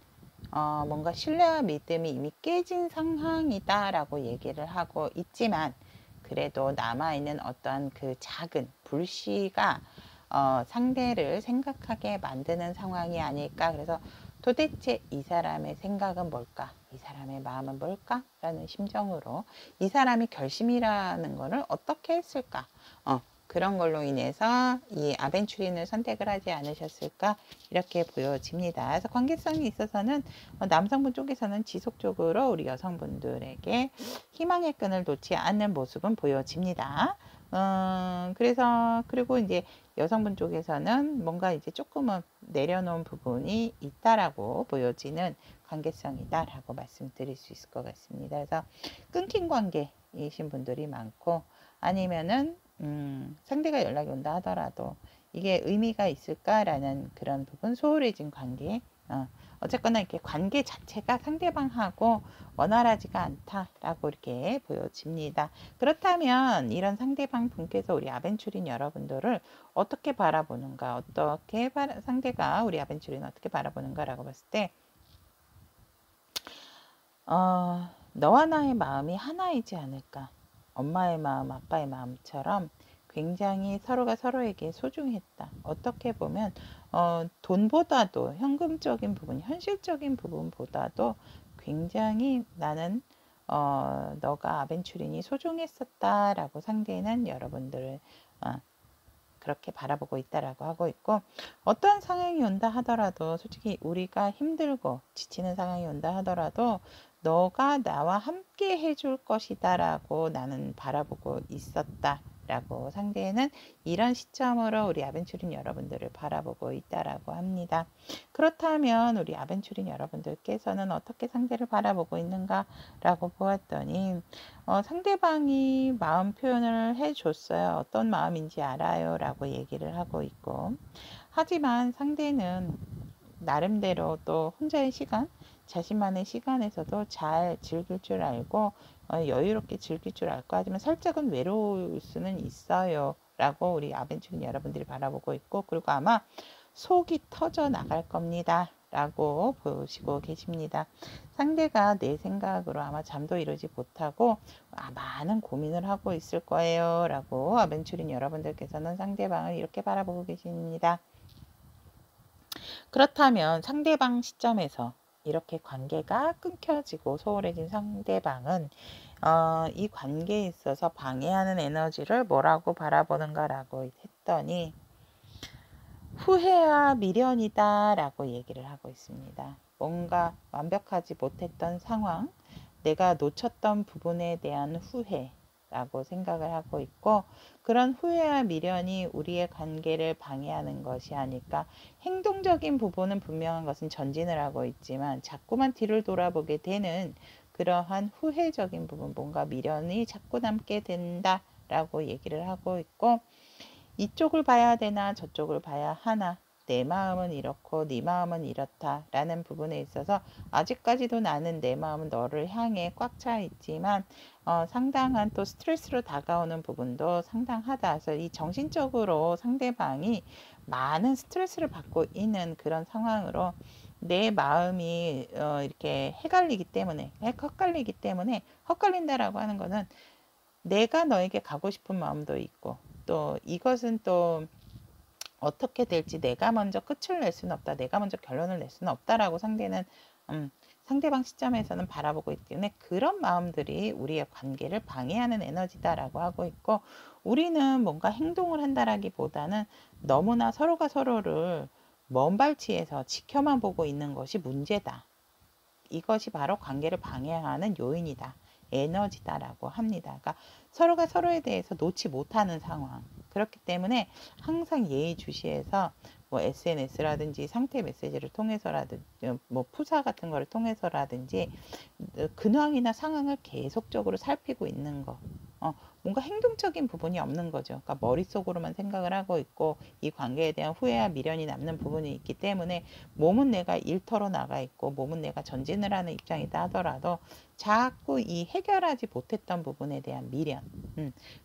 뭔가 신뢰와 믿음이 이미 깨진 상황이다라고 얘기를 하고 있지만 그래도 남아있는 어떠한 그 작은 불씨가 상대를 생각하게 만드는 상황이 아닐까. 그래서 도대체 이 사람의 생각은 뭘까? 이 사람의 마음은 뭘까? 라는 심정으로 이 사람이 결심이라는 것을 어떻게 했을까? 그런 걸로 인해서 이 아벤추린을 선택을 하지 않으셨을까 이렇게 보여집니다. 그래서 관계성이 있어서는 남성분 쪽에서는 지속적으로 우리 여성분들에게 희망의 끈을 놓지 않는 모습은 보여집니다. 그리고 이제 여성분 쪽에서는 뭔가 이제 조금은 내려놓은 부분이 있다라고 보여지는 관계성이다라고 말씀드릴 수 있을 것 같습니다. 그래서 끊긴 관계이신 분들이 많고 아니면은 상대가 연락이 온다 하더라도 이게 의미가 있을까라는 그런 부분, 소홀해진 관계, 어쨌거나 이렇게 관계 자체가 상대방하고 원활하지가 않다라고 이렇게 보여집니다. 그렇다면 이런 상대방 분께서 우리 아벤추린 여러분들을 어떻게 바라보는가, 상대가 우리 아벤추린 어떻게 바라보는가라고 봤을 때, 너와 나의 마음이 하나이지 않을까. 엄마의 마음, 아빠의 마음처럼 굉장히 서로가 서로에게 소중했다. 어떻게 보면 돈보다도 현금적인 부분, 현실적인 부분보다도 굉장히 나는 너가 아벤추린이 소중했었다라고 상대는 여러분들을 그렇게 바라보고 있다라고 하고 있고 어떠한 상황이 온다 하더라도 솔직히 우리가 힘들고 지치는 상황이 온다 하더라도 너가 나와 함께 해줄 것이다 라고 나는 바라보고 있었다 라고 상대는 이런 시점으로 우리 아벤추린 여러분들을 바라보고 있다라고 합니다. 그렇다면 우리 아벤추린 여러분들께서는 어떻게 상대를 바라보고 있는가 라고 보았더니 상대방이 마음 표현을 해줬어요. 어떤 마음인지 알아요 라고 얘기를 하고 있고 하지만 상대는 나름대로 또 혼자의 시간, 자신만의 시간에서도 잘 즐길 줄 알고 여유롭게 즐길 줄 알고, 하지만 살짝은 외로울 수는 있어요 라고 우리 아벤처린 여러분들이 바라보고 있고, 그리고 아마 속이 터져 나갈 겁니다 라고 보시고 계십니다. 상대가 내 생각으로 아마 잠도 이루지 못하고 많은 고민을 하고 있을 거예요 라고 아벤처린 여러분들께서는 상대방을 이렇게 바라보고 계십니다. 그렇다면 상대방 시점에서 이렇게 관계가 끊겨지고 소홀해진 상대방은 이 관계에 있어서 방해하는 에너지를 뭐라고 바라보는가라고 했더니 후회와 미련이다 라고 얘기를 하고 있습니다. 뭔가 완벽하지 못했던 상황, 내가 놓쳤던 부분에 대한 후회 라고 생각을 하고 있고, 그런 후회와 미련이 우리의 관계를 방해하는 것이 아닐까. 행동적인 부분은 분명한 것은 전진을 하고 있지만 자꾸만 뒤를 돌아보게 되는 그러한 후회적인 부분, 뭔가 미련이 자꾸 남게 된다 라고 얘기를 하고 있고, 이쪽을 봐야 되나 저쪽을 봐야 하나, 내 마음은 이렇고 네 마음은 이렇다 라는 부분에 있어서 아직까지도 나는 내 마음은 너를 향해 꽉 차 있지만 상당한 또 스트레스로 다가오는 부분도 상당하다. 그래서 이 정신적으로 상대방이 많은 스트레스를 받고 있는 그런 상황으로 내 마음이 이렇게 헷갈리기 때문에, 헛갈린다라고 하는 것은 내가 너에게 가고 싶은 마음도 있고, 또 이것은 또 어떻게 될지 내가 먼저 끝을 낼 수는 없다, 내가 먼저 결론을 낼 수는 없다라고 상대방 시점에서는 바라보고 있기 때문에 그런 마음들이 우리의 관계를 방해하는 에너지다라고 하고 있고, 우리는 뭔가 행동을 한다라기보다는 너무나 서로가 서로를 먼발치에서 지켜만 보고 있는 것이 문제다. 이것이 바로 관계를 방해하는 요인이다, 에너지다라고 합니다. 그러니까 서로가 서로에 대해서 놓지 못하는 상황. 그렇기 때문에 항상 예의주시해서 뭐 SNS라든지 상태 메시지를 통해서라든지 뭐 푸사 같은 거를 통해서라든지 근황이나 상황을 계속적으로 살피고 있는 거. 뭔가 행동적인 부분이 없는 거죠. 그러니까 머릿속으로만 생각을 하고 있고 이 관계에 대한 후회와 미련이 남는 부분이 있기 때문에 몸은 내가 일터로 나가 있고 몸은 내가 전진을 하는 입장이다 하더라도 자꾸 이 해결하지 못했던 부분에 대한 미련,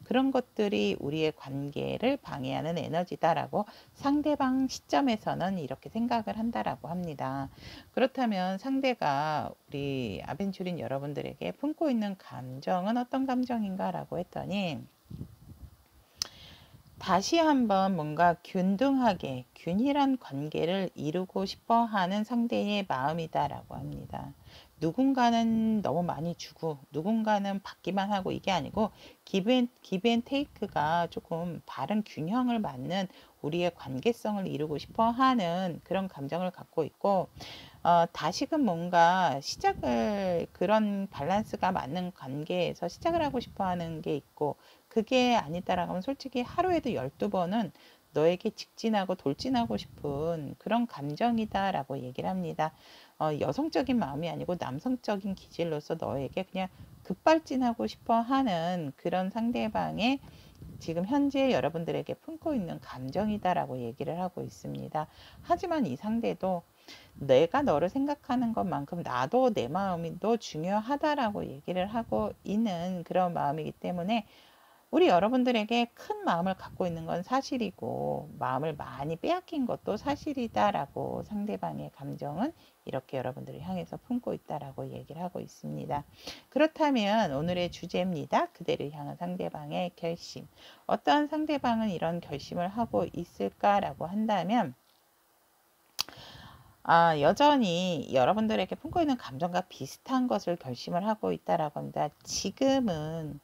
그런 것들이 우리의 관계를 방해하는 에너지다라고 상대방 시점에서는 이렇게 생각을 한다라고 합니다. 그렇다면 상대가 우리 아벤처린 여러분들에게 품고 있는 감정은 어떤 감정인가라고 했더니, 다시 한번 뭔가 균등하게 균일한 관계를 이루고 싶어 하는 상대의 마음이다라고 합니다. 누군가는 너무 많이 주고 누군가는 받기만 하고, 이게 아니고 기브앤테이크가 조금 바른 균형을 맞는 우리의 관계성을 이루고 싶어 하는 그런 감정을 갖고 있고, 다시금 뭔가 그런 밸런스가 맞는 관계에서 시작을 하고 싶어 하는 게 있고, 그게 아니다라고 하면 솔직히 하루에도 12번은 너에게 직진하고 돌진하고 싶은 그런 감정이다라고 얘기를 합니다. 여성적인 마음이 아니고 남성적인 기질로서 너에게 그냥 급발진하고 싶어 하는 그런 상대방의 지금 현재 여러분들에게 품고 있는 감정이다라고 얘기를 하고 있습니다. 하지만 이 상대도 내가 너를 생각하는 것만큼 나도 내 마음이 더 중요하다라고 얘기를 하고 있는 그런 마음이기 때문에 우리 여러분들에게 큰 마음을 갖고 있는 건 사실이고 마음을 많이 빼앗긴 것도 사실이다라고 상대방의 감정은 이렇게 여러분들을 향해서 품고 있다라고 얘기를 하고 있습니다. 그렇다면 오늘의 주제입니다. 그대를 향한 상대방의 결심. 어떠한 상대방은 이런 결심을 하고 있을까라고 한다면, 여전히 여러분들에게 품고 있는 감정과 비슷한 것을 결심을 하고 있다라고 합니다. 지금은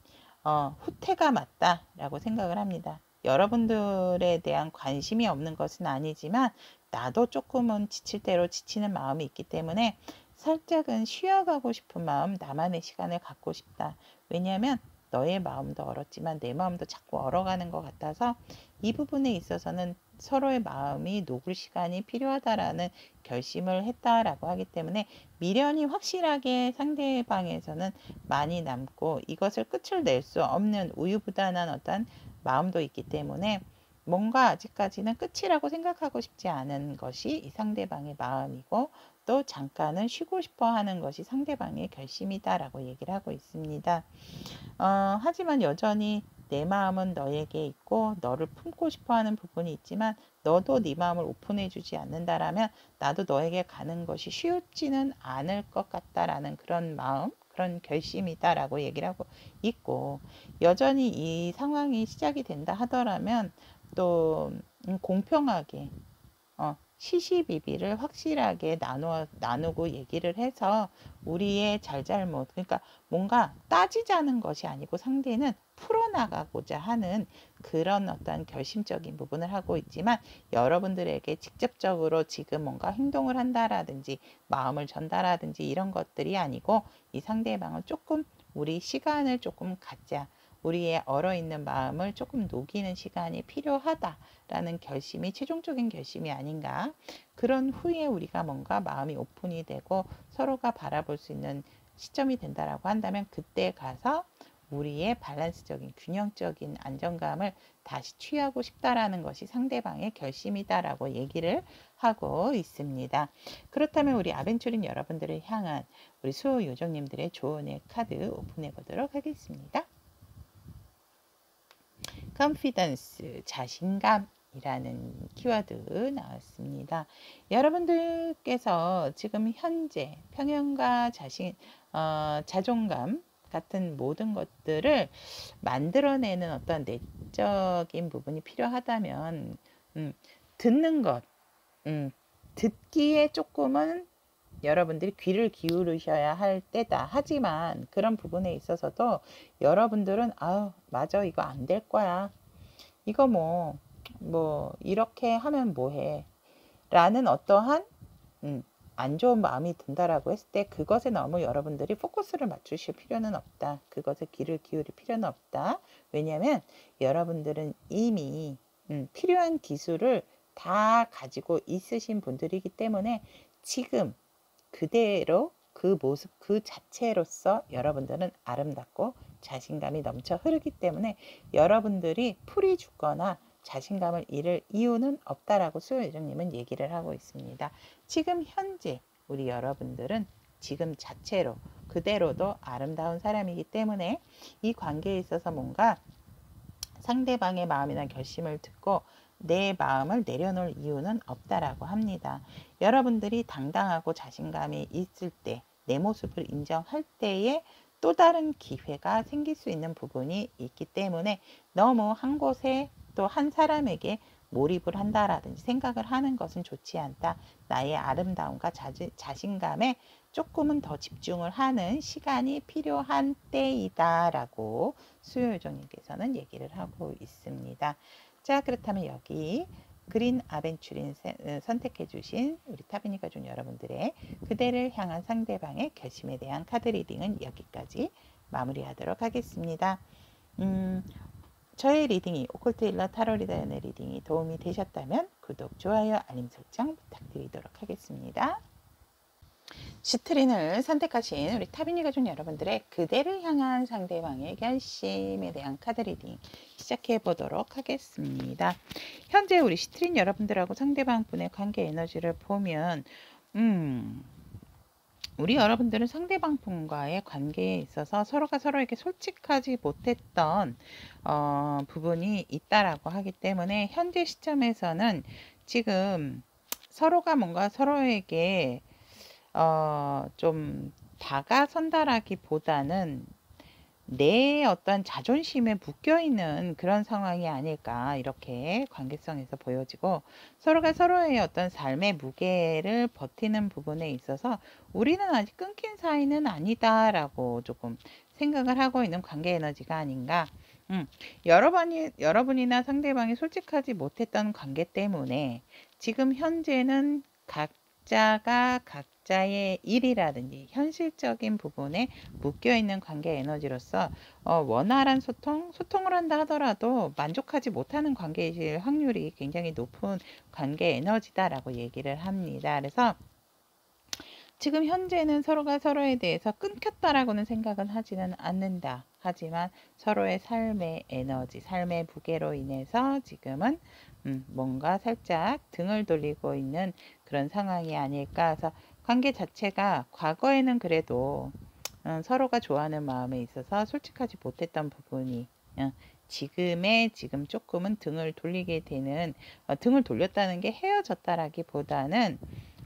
후퇴가 맞다라고 생각을 합니다. 여러분들에 대한 관심이 없는 것은 아니지만 나도 조금은 지칠 대로 지치는 마음이 있기 때문에 살짝은 쉬어가고 싶은 마음, 나만의 시간을 갖고 싶다. 왜냐하면 너의 마음도 얼었지만 내 마음도 자꾸 얼어가는 것 같아서 이 부분에 있어서는 서로의 마음이 녹을 시간이 필요하다라는 결심을 했다라고 하기 때문에 미련이 확실하게 상대방에서는 많이 남고 이것을 끝을 낼 수 없는 우유부단한 어떤 마음도 있기 때문에 뭔가 아직까지는 끝이라고 생각하고 싶지 않은 것이 이 상대방의 마음이고 또 잠깐은 쉬고 싶어 하는 것이 상대방의 결심이다라고 얘기를 하고 있습니다. 하지만 여전히 내 마음은 너에게 있고 너를 품고 싶어 하는 부분이 있지만 너도 네 마음을 오픈해 주지 않는다라면 나도 너에게 가는 것이 쉽지는 않을 것 같다라는 그런 마음, 그런 결심이다라고 얘기를 하고 있고 여전히 이 상황이 시작이 된다 하더라면 또 공평하게 시시비비를 확실하게 나누고 얘기를 해서 우리의 잘잘못, 그러니까 뭔가 따지자는 것이 아니고 상대는 풀어나가고자 하는 그런 어떤 결심적인 부분을 하고 있지만 여러분들에게 직접적으로 지금 뭔가 행동을 한다라든지 마음을 전달하든지 이런 것들이 아니고 이 상대방을 조금 우리 시간을 조금 갖자. 우리의 얼어있는 마음을 조금 녹이는 시간이 필요하다라는 결심이 최종적인 결심이 아닌가. 그런 후에 우리가 뭔가 마음이 오픈이 되고 서로가 바라볼 수 있는 시점이 된다라고 한다면 그때 가서 우리의 밸런스적인 균형적인 안정감을 다시 취하고 싶다라는 것이 상대방의 결심이다라고 얘기를 하고 있습니다. 그렇다면 우리 아벤처린 여러분들을 향한 우리 수호 요정님들의 조언의 카드 오픈해 보도록 하겠습니다. confidence, 자신감이라는 키워드 나왔습니다. 여러분들께서 지금 현재 평형과 자존감 같은 모든 것들을 만들어내는 어떤 내적인 부분이 필요하다면 듣는 것, 듣기에 조금은 여러분들이 귀를 기울이셔야 할 때다. 하지만 그런 부분에 있어서도 여러분들은 맞아, 이거 안 될 거야. 이거 뭐 이렇게 하면 뭐해 라는 어떠한 안 좋은 마음이 든다라고 했을 때 그것에 너무 여러분들이 포커스를 맞추실 필요는 없다. 그것에 귀를 기울일 필요는 없다. 왜냐하면 여러분들은 이미 필요한 기술을 다 가지고 있으신 분들이기 때문에 지금 그대로 그 모습 그 자체로서 여러분들은 아름답고 자신감이 넘쳐 흐르기 때문에 여러분들이 풀이 죽거나 자신감을 잃을 이유는 없다라고 수요일정님은 얘기를 하고 있습니다. 지금 현재 우리 여러분들은 지금 자체로 그대로도 아름다운 사람이기 때문에 이 관계에 있어서 뭔가 상대방의 마음이나 결심을 듣고 내 마음을 내려놓을 이유는 없다라고 합니다. 여러분들이 당당하고 자신감이 있을 때, 내 모습을 인정할 때에 또 다른 기회가 생길 수 있는 부분이 있기 때문에 너무 한 곳에 또 한 사람에게 몰입을 한다라든지 생각을 하는 것은 좋지 않다. 나의 아름다움과 자신감에 조금은 더 집중을 하는 시간이 필요한 때이다라고 수요요정님께서는 얘기를 하고 있습니다. 자, 그렇다면 여기 그린 아벤추린 선택해 주신 우리 타비니 가족 여러분들의 그대를 향한 상대방의 결심에 대한 카드 리딩은 여기까지 마무리하도록 하겠습니다. 저의 리딩이 오컬트 힐러 타로 리더연의 리딩이 도움이 되셨다면 구독, 좋아요, 알림 설정 부탁드리도록 하겠습니다. 시트린을 선택하신 우리 타비니 가족 여러분들의 그대를 향한 상대방의 결심에 대한 카드 리딩 시작해 보도록 하겠습니다. 현재 우리 시트린 여러분들하고 상대방 분의 관계 에너지를 보면 우리 여러분들은 상대방 분과의 관계에 있어서 서로가 서로에게 솔직하지 못했던 부분이 있다라고 하기 때문에 현재 시점에서는 지금 서로가 뭔가 서로에게 좀 다가선다라기보다는 내 어떤 자존심에 묶여있는 그런 상황이 아닐까 이렇게 관계성에서 보여지고 서로가 서로의 어떤 삶의 무게를 버티는 부분에 있어서 우리는 아직 끊긴 사이는 아니다라고 조금 생각을 하고 있는 관계 에너지가 아닌가. 여러분이나 상대방이 솔직하지 못했던 관계 때문에 지금 현재는 각자가 각자의 일이라든지 현실적인 부분에 묶여있는 관계 에너지로서 원활한 소통을 한다 하더라도 만족하지 못하는 관계일 확률이 굉장히 높은 관계 에너지다라고 얘기를 합니다. 그래서 지금 현재는 서로가 서로에 대해서 끊겼다라고는 생각은 하지는 않는다. 하지만 서로의 삶의 에너지, 삶의 무게로 인해서 지금은 뭔가 살짝 등을 돌리고 있는 그런 상황이 아닐까. 그래서 관계 자체가 과거에는 그래도 서로가 좋아하는 마음에 있어서 솔직하지 못했던 부분이 지금 조금은 등을 돌리게 되는, 등을 돌렸다는 게 헤어졌다라기보다는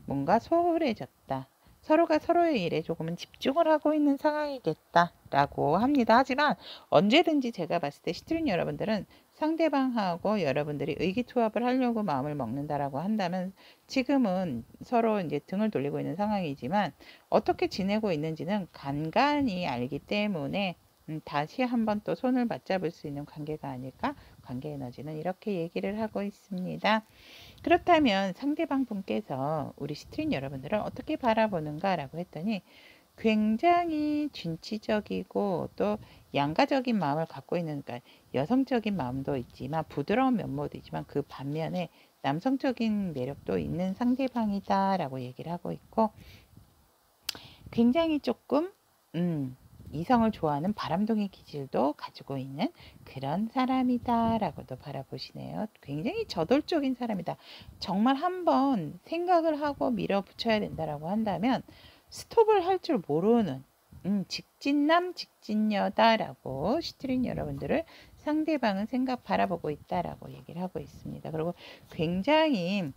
뭔가 소홀해졌다. 서로가 서로의 일에 조금은 집중을 하고 있는 상황이겠다라고 합니다. 하지만 언제든지 제가 봤을 때 시트린 여러분들은 상대방하고 여러분들이 의기투합을 하려고 마음을 먹는다라고 한다면 지금은 서로 이제 등을 돌리고 있는 상황이지만 어떻게 지내고 있는지는 간간히 알기 때문에 다시 한번 또 손을 맞잡을 수 있는 관계가 아닐까? 관계 에너지는 이렇게 얘기를 하고 있습니다. 그렇다면 상대방 분께서 우리 시트린 여러분들을 어떻게 바라보는가라고 했더니 굉장히 진취적이고 또 양가적인 마음을 갖고 있는, 그러니까 여성적인 마음도 있지만 부드러운 면모도 있지만 그 반면에 남성적인 매력도 있는 상대방이다라고 얘기를 하고 있고, 굉장히 조금 이성을 좋아하는 바람둥이 기질도 가지고 있는 그런 사람이다라고도 바라보시네요. 굉장히 저돌적인 사람이다. 정말 한번 생각을 하고 밀어붙여야 된다라고 한다면 스톱을 할 줄 모르는 직진남 직진녀다라고 시트린 여러분들을 상대방은 바라보고 있다라고 얘기를 하고 있습니다. 그리고 굉장히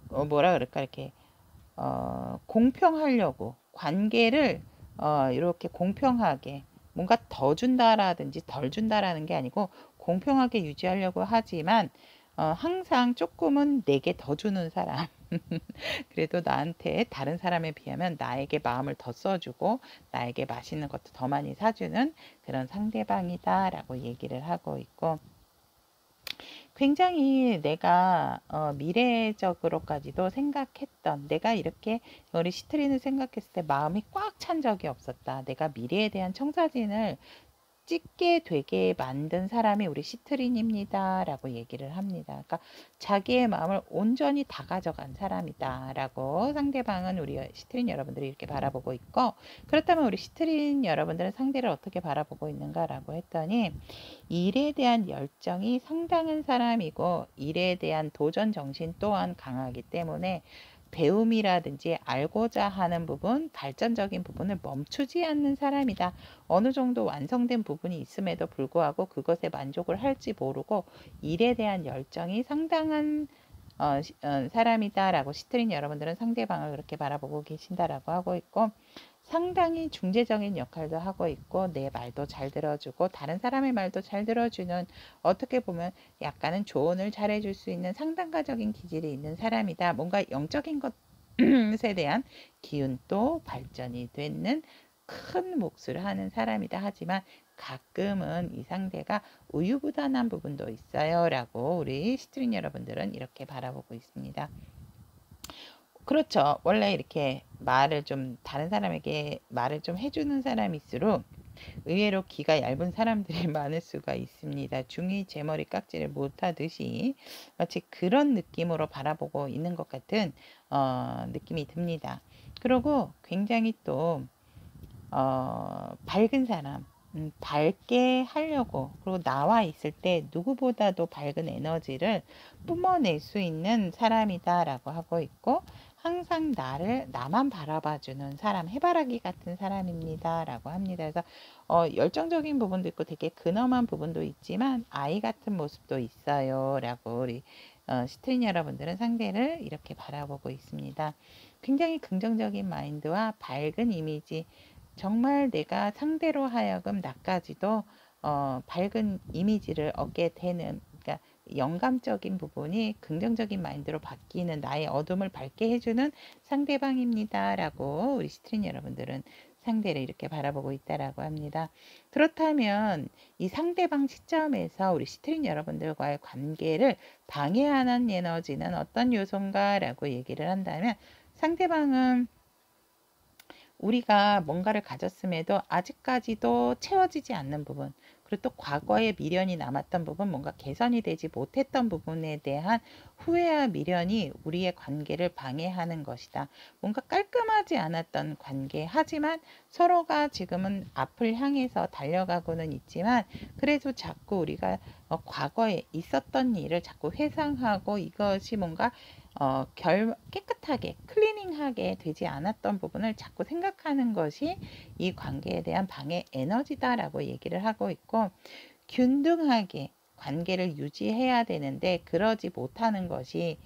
뭐라 그럴까, 이렇게 공평하려고 관계를 이렇게 공평하게 뭔가 더 준다라든지 덜 준다라는 게 아니고 공평하게 유지하려고 하지만 항상 조금은 내게 더 주는 사람. 그래도 나한테 다른 사람에 비하면 나에게 마음을 더 써주고 나에게 맛있는 것도 더 많이 사주는 그런 상대방이다라고 얘기를 하고 있고, 굉장히 내가 미래적으로까지도 생각했던, 내가 이렇게 우리 시트린을 생각했을 때 마음이 꽉 찬 적이 없었다. 내가 미래에 대한 청사진을 찍게 되게 만든 사람이 우리 시트린입니다 라고 얘기를 합니다. 그러니까 자기의 마음을 온전히 다 가져간 사람이다 라고 상대방은 우리 시트린 여러분들이 이렇게 바라보고 있고, 그렇다면 우리 시트린 여러분들은 상대를 어떻게 바라보고 있는가 라고 했더니 일에 대한 열정이 상당한 사람이고 일에 대한 도전 정신 또한 강하기 때문에 배움이라든지 알고자 하는 부분, 발전적인 부분을 멈추지 않는 사람이다. 어느 정도 완성된 부분이 있음에도 불구하고 그것에 만족을 할지 모르고 일에 대한 열정이 상당한 사람이다라고 시트린 여러분들은 상대방을 그렇게 바라보고 계신다라고 하고 있고, 상당히 중재적인 역할도 하고 있고 내 말도 잘 들어주고 다른 사람의 말도 잘 들어주는, 어떻게 보면 약간은 조언을 잘해줄 수 있는 상담가적인 기질이 있는 사람이다. 뭔가 영적인 것에 대한 기운도 발전이 되는 큰 몫을 하는 사람이다. 하지만 가끔은 이 상대가 우유부단한 부분도 있어요 라고 우리 시트린 여러분들은 이렇게 바라보고 있습니다. 그렇죠. 원래 이렇게 말을 좀 다른 사람에게 말을 좀 해주는 사람일수록 의외로 귀가 얇은 사람들이 많을 수가 있습니다. 중이 제 머리 깍지를 못하듯이 마치 그런 느낌으로 바라보고 있는 것 같은 느낌이 듭니다. 그리고 굉장히 또 밝은 사람, 밝게 하려고, 그리고 나와 있을 때 누구보다도 밝은 에너지를 뿜어낼 수 있는 사람이다라고 하고 있고, 항상 나만 바라봐주는 사람, 해바라기 같은 사람입니다라고 합니다. 그래서 열정적인 부분도 있고 되게 근엄한 부분도 있지만 아이 같은 모습도 있어요라고 우리 시트린 여러분들은 상대를 이렇게 바라보고 있습니다. 굉장히 긍정적인 마인드와 밝은 이미지, 정말 내가 상대로 하여금 나까지도 밝은 이미지를 얻게 되는, 그러니까 영감적인 부분이 긍정적인 마인드로 바뀌는, 나의 어둠을 밝게 해주는 상대방입니다 라고 우리 시트린 여러분들은 상대를 이렇게 바라보고 있다라고 합니다. 그렇다면 이 상대방 시점에서 우리 시트린 여러분들과의 관계를 방해하는 에너지는 어떤 요소인가 라고 얘기를 한다면, 상대방은 우리가 뭔가를 가졌음에도 아직까지도 채워지지 않는 부분, 그리고 또 과거에 미련이 남았던 부분, 뭔가 개선이 되지 못했던 부분에 대한 후회와 미련이 우리의 관계를 방해하는 것이다. 뭔가 깔끔하지 않았던 관계, 하지만 서로가 지금은 앞을 향해서 달려가고는 있지만 그래도 자꾸 우리가 과거에 있었던 일을 자꾸 회상하고 이것이 뭔가 깨끗하게 클리닝하게 되지 않았던 부분을 자꾸 생각하는 것이 이 관계에 대한 방해 에너지다라고 얘기를 하고 있고, 균등하게 관계를 유지해야 되는데 그러지 못하는 것이,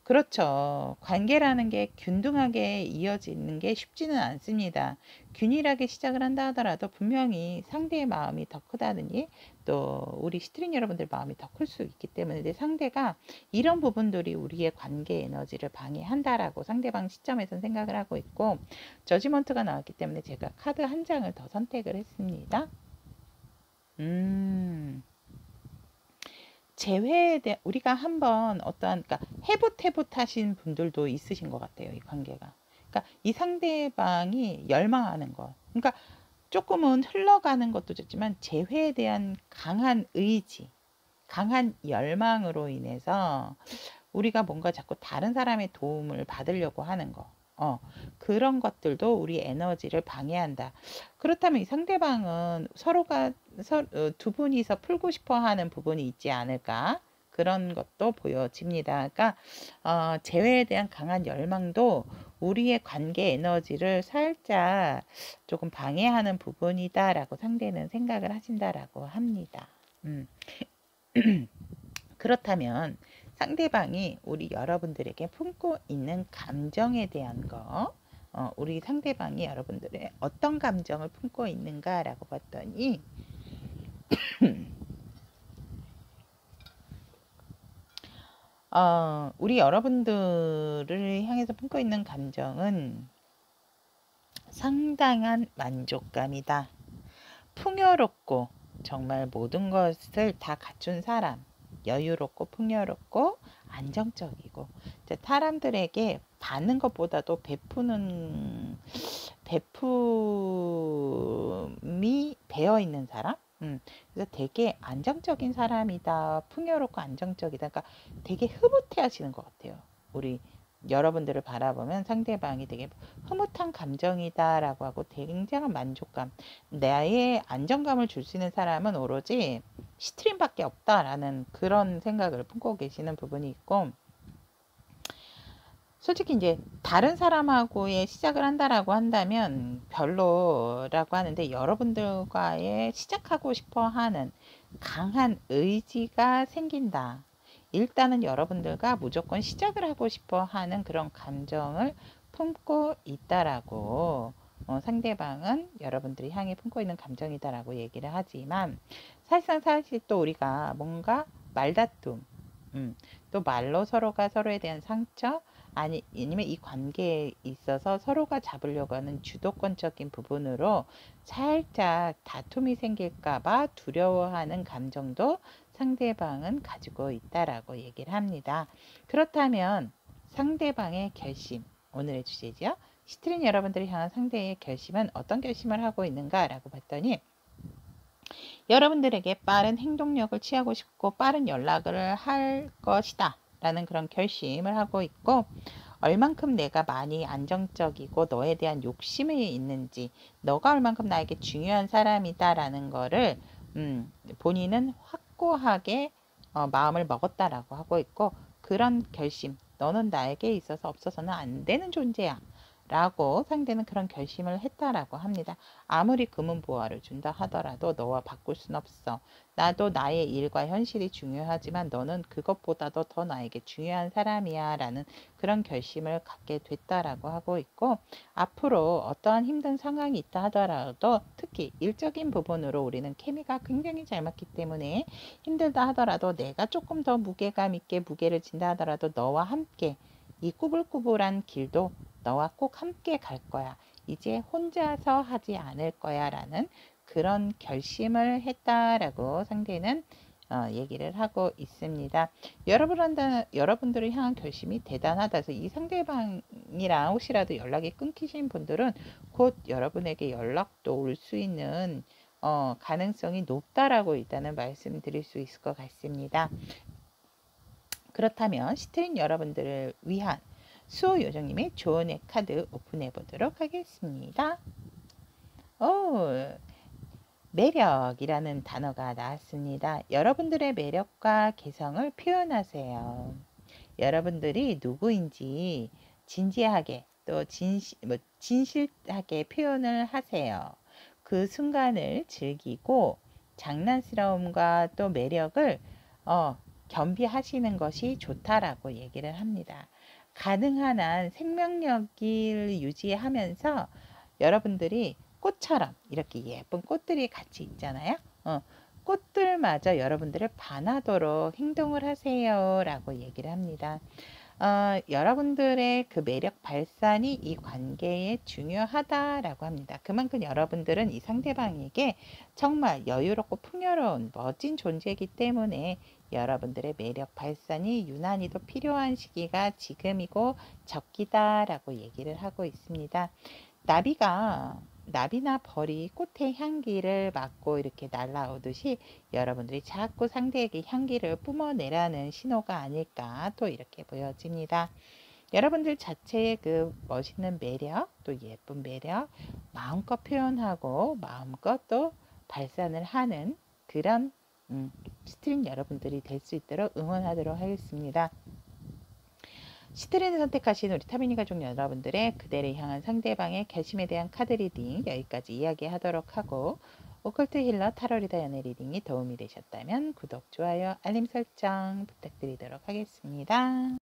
그렇죠. 관계라는 게 균등하게 이어지는 게 쉽지는 않습니다. 균일하게 시작을 한다 하더라도 분명히 상대의 마음이 더 크다느니, 또 우리 시트링 여러분들 마음이 더 클 수 있기 때문에 내 상대가 이런 부분들이 우리의 관계 에너지를 방해한다라고 상대방 시점에서는 생각을 하고 있고, 저지먼트가 나왔기 때문에 제가 카드 한 장을 더 선택을 했습니다. 재회에 대해 우리가 한번 어떠한, 그러니까 해붓해붓 하신 분들도 있으신 것 같아요. 이 관계가. 그러니까 이 상대방이 열망하는 것. 그러니까 조금은 흘러가는 것도 좋지만 재회에 대한 강한 의지, 강한 열망으로 인해서 우리가 뭔가 자꾸 다른 사람의 도움을 받으려고 하는 거. 그런 것들도 우리 에너지를 방해한다. 그렇다면 이 상대방은 서로가 두 분이서 풀고 싶어 하는 부분이 있지 않을까? 그런 것도 보여집니다. 그러니까 재회에 대한 강한 열망도 우리의 관계 에너지를 살짝 조금 방해하는 부분이다라고 상대는 생각을 하신다라고 합니다. 그렇다면 상대방이 우리 여러분들에게 품고 있는 감정에 대한 거, 우리 상대방이 여러분들의 어떤 감정을 품고 있는가라고 봤더니 우리 여러분들을 향해서 품고 있는 감정은 상당한 만족감이다. 풍요롭고 정말 모든 것을 다 갖춘 사람, 여유롭고 풍요롭고 안정적이고, 사람들에게 받는 것보다도 베품이 배어 있는 사람. 그래서 되게 안정적인 사람이다, 풍요롭고 안정적이다. 그러니까 되게 흐뭇해 하시는 것 같아요. 우리 여러분들을 바라보면 상대방이 되게 흐뭇한 감정이다라고 하고 굉장한 만족감, 나의 안정감을 줄 수 있는 사람은 오로지 시트림밖에 없다라는 그런 생각을 품고 계시는 부분이 있고, 솔직히 이제 다른 사람하고의 시작을 한다라고 한다면 별로라고 하는데, 여러분들과의 시작하고 싶어 하는 강한 의지가 생긴다. 일단은 여러분들과 무조건 시작을 하고 싶어 하는 그런 감정을 품고 있다라고, 상대방은 여러분들이 향해 품고 있는 감정이다라고 얘기를 하지만, 사실 또 우리가 뭔가 말다툼, 또 말로 서로가 서로에 대한 상처, 아니면 이 관계에 있어서 서로가 잡으려고 하는 주도권적인 부분으로 살짝 다툼이 생길까봐 두려워하는 감정도 상대방은 가지고 있다라고 얘기를 합니다. 그렇다면 상대방의 결심, 오늘의 주제죠. 시트린 여러분들이 향한 상대의 결심은 어떤 결심을 하고 있는가라고 봤더니, 여러분들에게 빠른 행동력을 취하고 싶고 빠른 연락을 할 것이다 라는 그런 결심을 하고 있고, 얼만큼 내가 많이 안정적이고 너에 대한 욕심이 있는지, 너가 얼만큼 나에게 중요한 사람이다 라는 거를 본인은 확고하게 마음을 먹었다라고 하고 있고, 그런 결심, 너는 나에게 있어서 없어서는 안 되는 존재야 라고 상대는 그런 결심을 했다라고 합니다. 아무리 금은보화를 준다 하더라도 너와 바꿀 순 없어. 나도 나의 일과 현실이 중요하지만 너는 그것보다도 더 나에게 중요한 사람이야 라는 그런 결심을 갖게 됐다라고 하고 있고, 앞으로 어떠한 힘든 상황이 있다 하더라도 특히 일적인 부분으로 우리는 케미가 굉장히 잘 맞기 때문에 힘들다 하더라도, 내가 조금 더 무게감 있게 무게를 진다 하더라도 너와 함께 이 꾸불꾸불한 길도 너와 꼭 함께 갈 거야. 이제 혼자서 하지 않을 거야 라는 그런 결심을 했다라고 상대는 얘기를 하고 있습니다. 여러분들을 향한 결심이 대단하다. 그래서 이 상대방이랑 혹시라도 연락이 끊기신 분들은 곧 여러분에게 연락도 올 수 있는 가능성이 높다라고 일단은 말씀드릴 수 있을 것 같습니다. 그렇다면 시트린 여러분들을 위한 수호요정님의 조언의 카드 오픈해 보도록 하겠습니다. 매력이라는 단어가 나왔습니다. 여러분들의 매력과 개성을 표현하세요. 여러분들이 누구인지 진지하게 또 진실하게 표현을 하세요. 그 순간을 즐기고 장난스러움과 또 매력을 겸비하시는 것이 좋다라고 얘기를 합니다. 가능한 한 생명력을 유지하면서 여러분들이 꽃처럼 이렇게 예쁜 꽃들이 같이 있잖아요. 꽃들마저 여러분들을 반하도록 행동을 하세요 라고 얘기를 합니다. 여러분들의 그 매력 발산이 이 관계에 중요하다라고 합니다. 그만큼 여러분들은 이 상대방에게 정말 여유롭고 풍요로운 멋진 존재이기 때문에 여러분들의 매력 발산이 유난히도 필요한 시기가 지금이고 적기다라고 얘기를 하고 있습니다. 나비나 벌이 꽃의 향기를 맡고 이렇게 날아오듯이 여러분들이 자꾸 상대에게 향기를 뿜어내라는 신호가 아닐까 또 이렇게 보여집니다. 여러분들 자체의 그 멋있는 매력 또 예쁜 매력 마음껏 표현하고 마음껏 또 발산을 하는 그런 스트링 여러분들이 될 수 있도록 응원하도록 하겠습니다. 시트린을 선택하신 우리 타미니 가족 여러분들의 그대를 향한 상대방의 결심에 대한 카드 리딩 여기까지 이야기하도록 하고 오컬트 힐러 타로 리더 연애 리딩이 도움이 되셨다면 구독, 좋아요, 알림 설정 부탁드리도록 하겠습니다.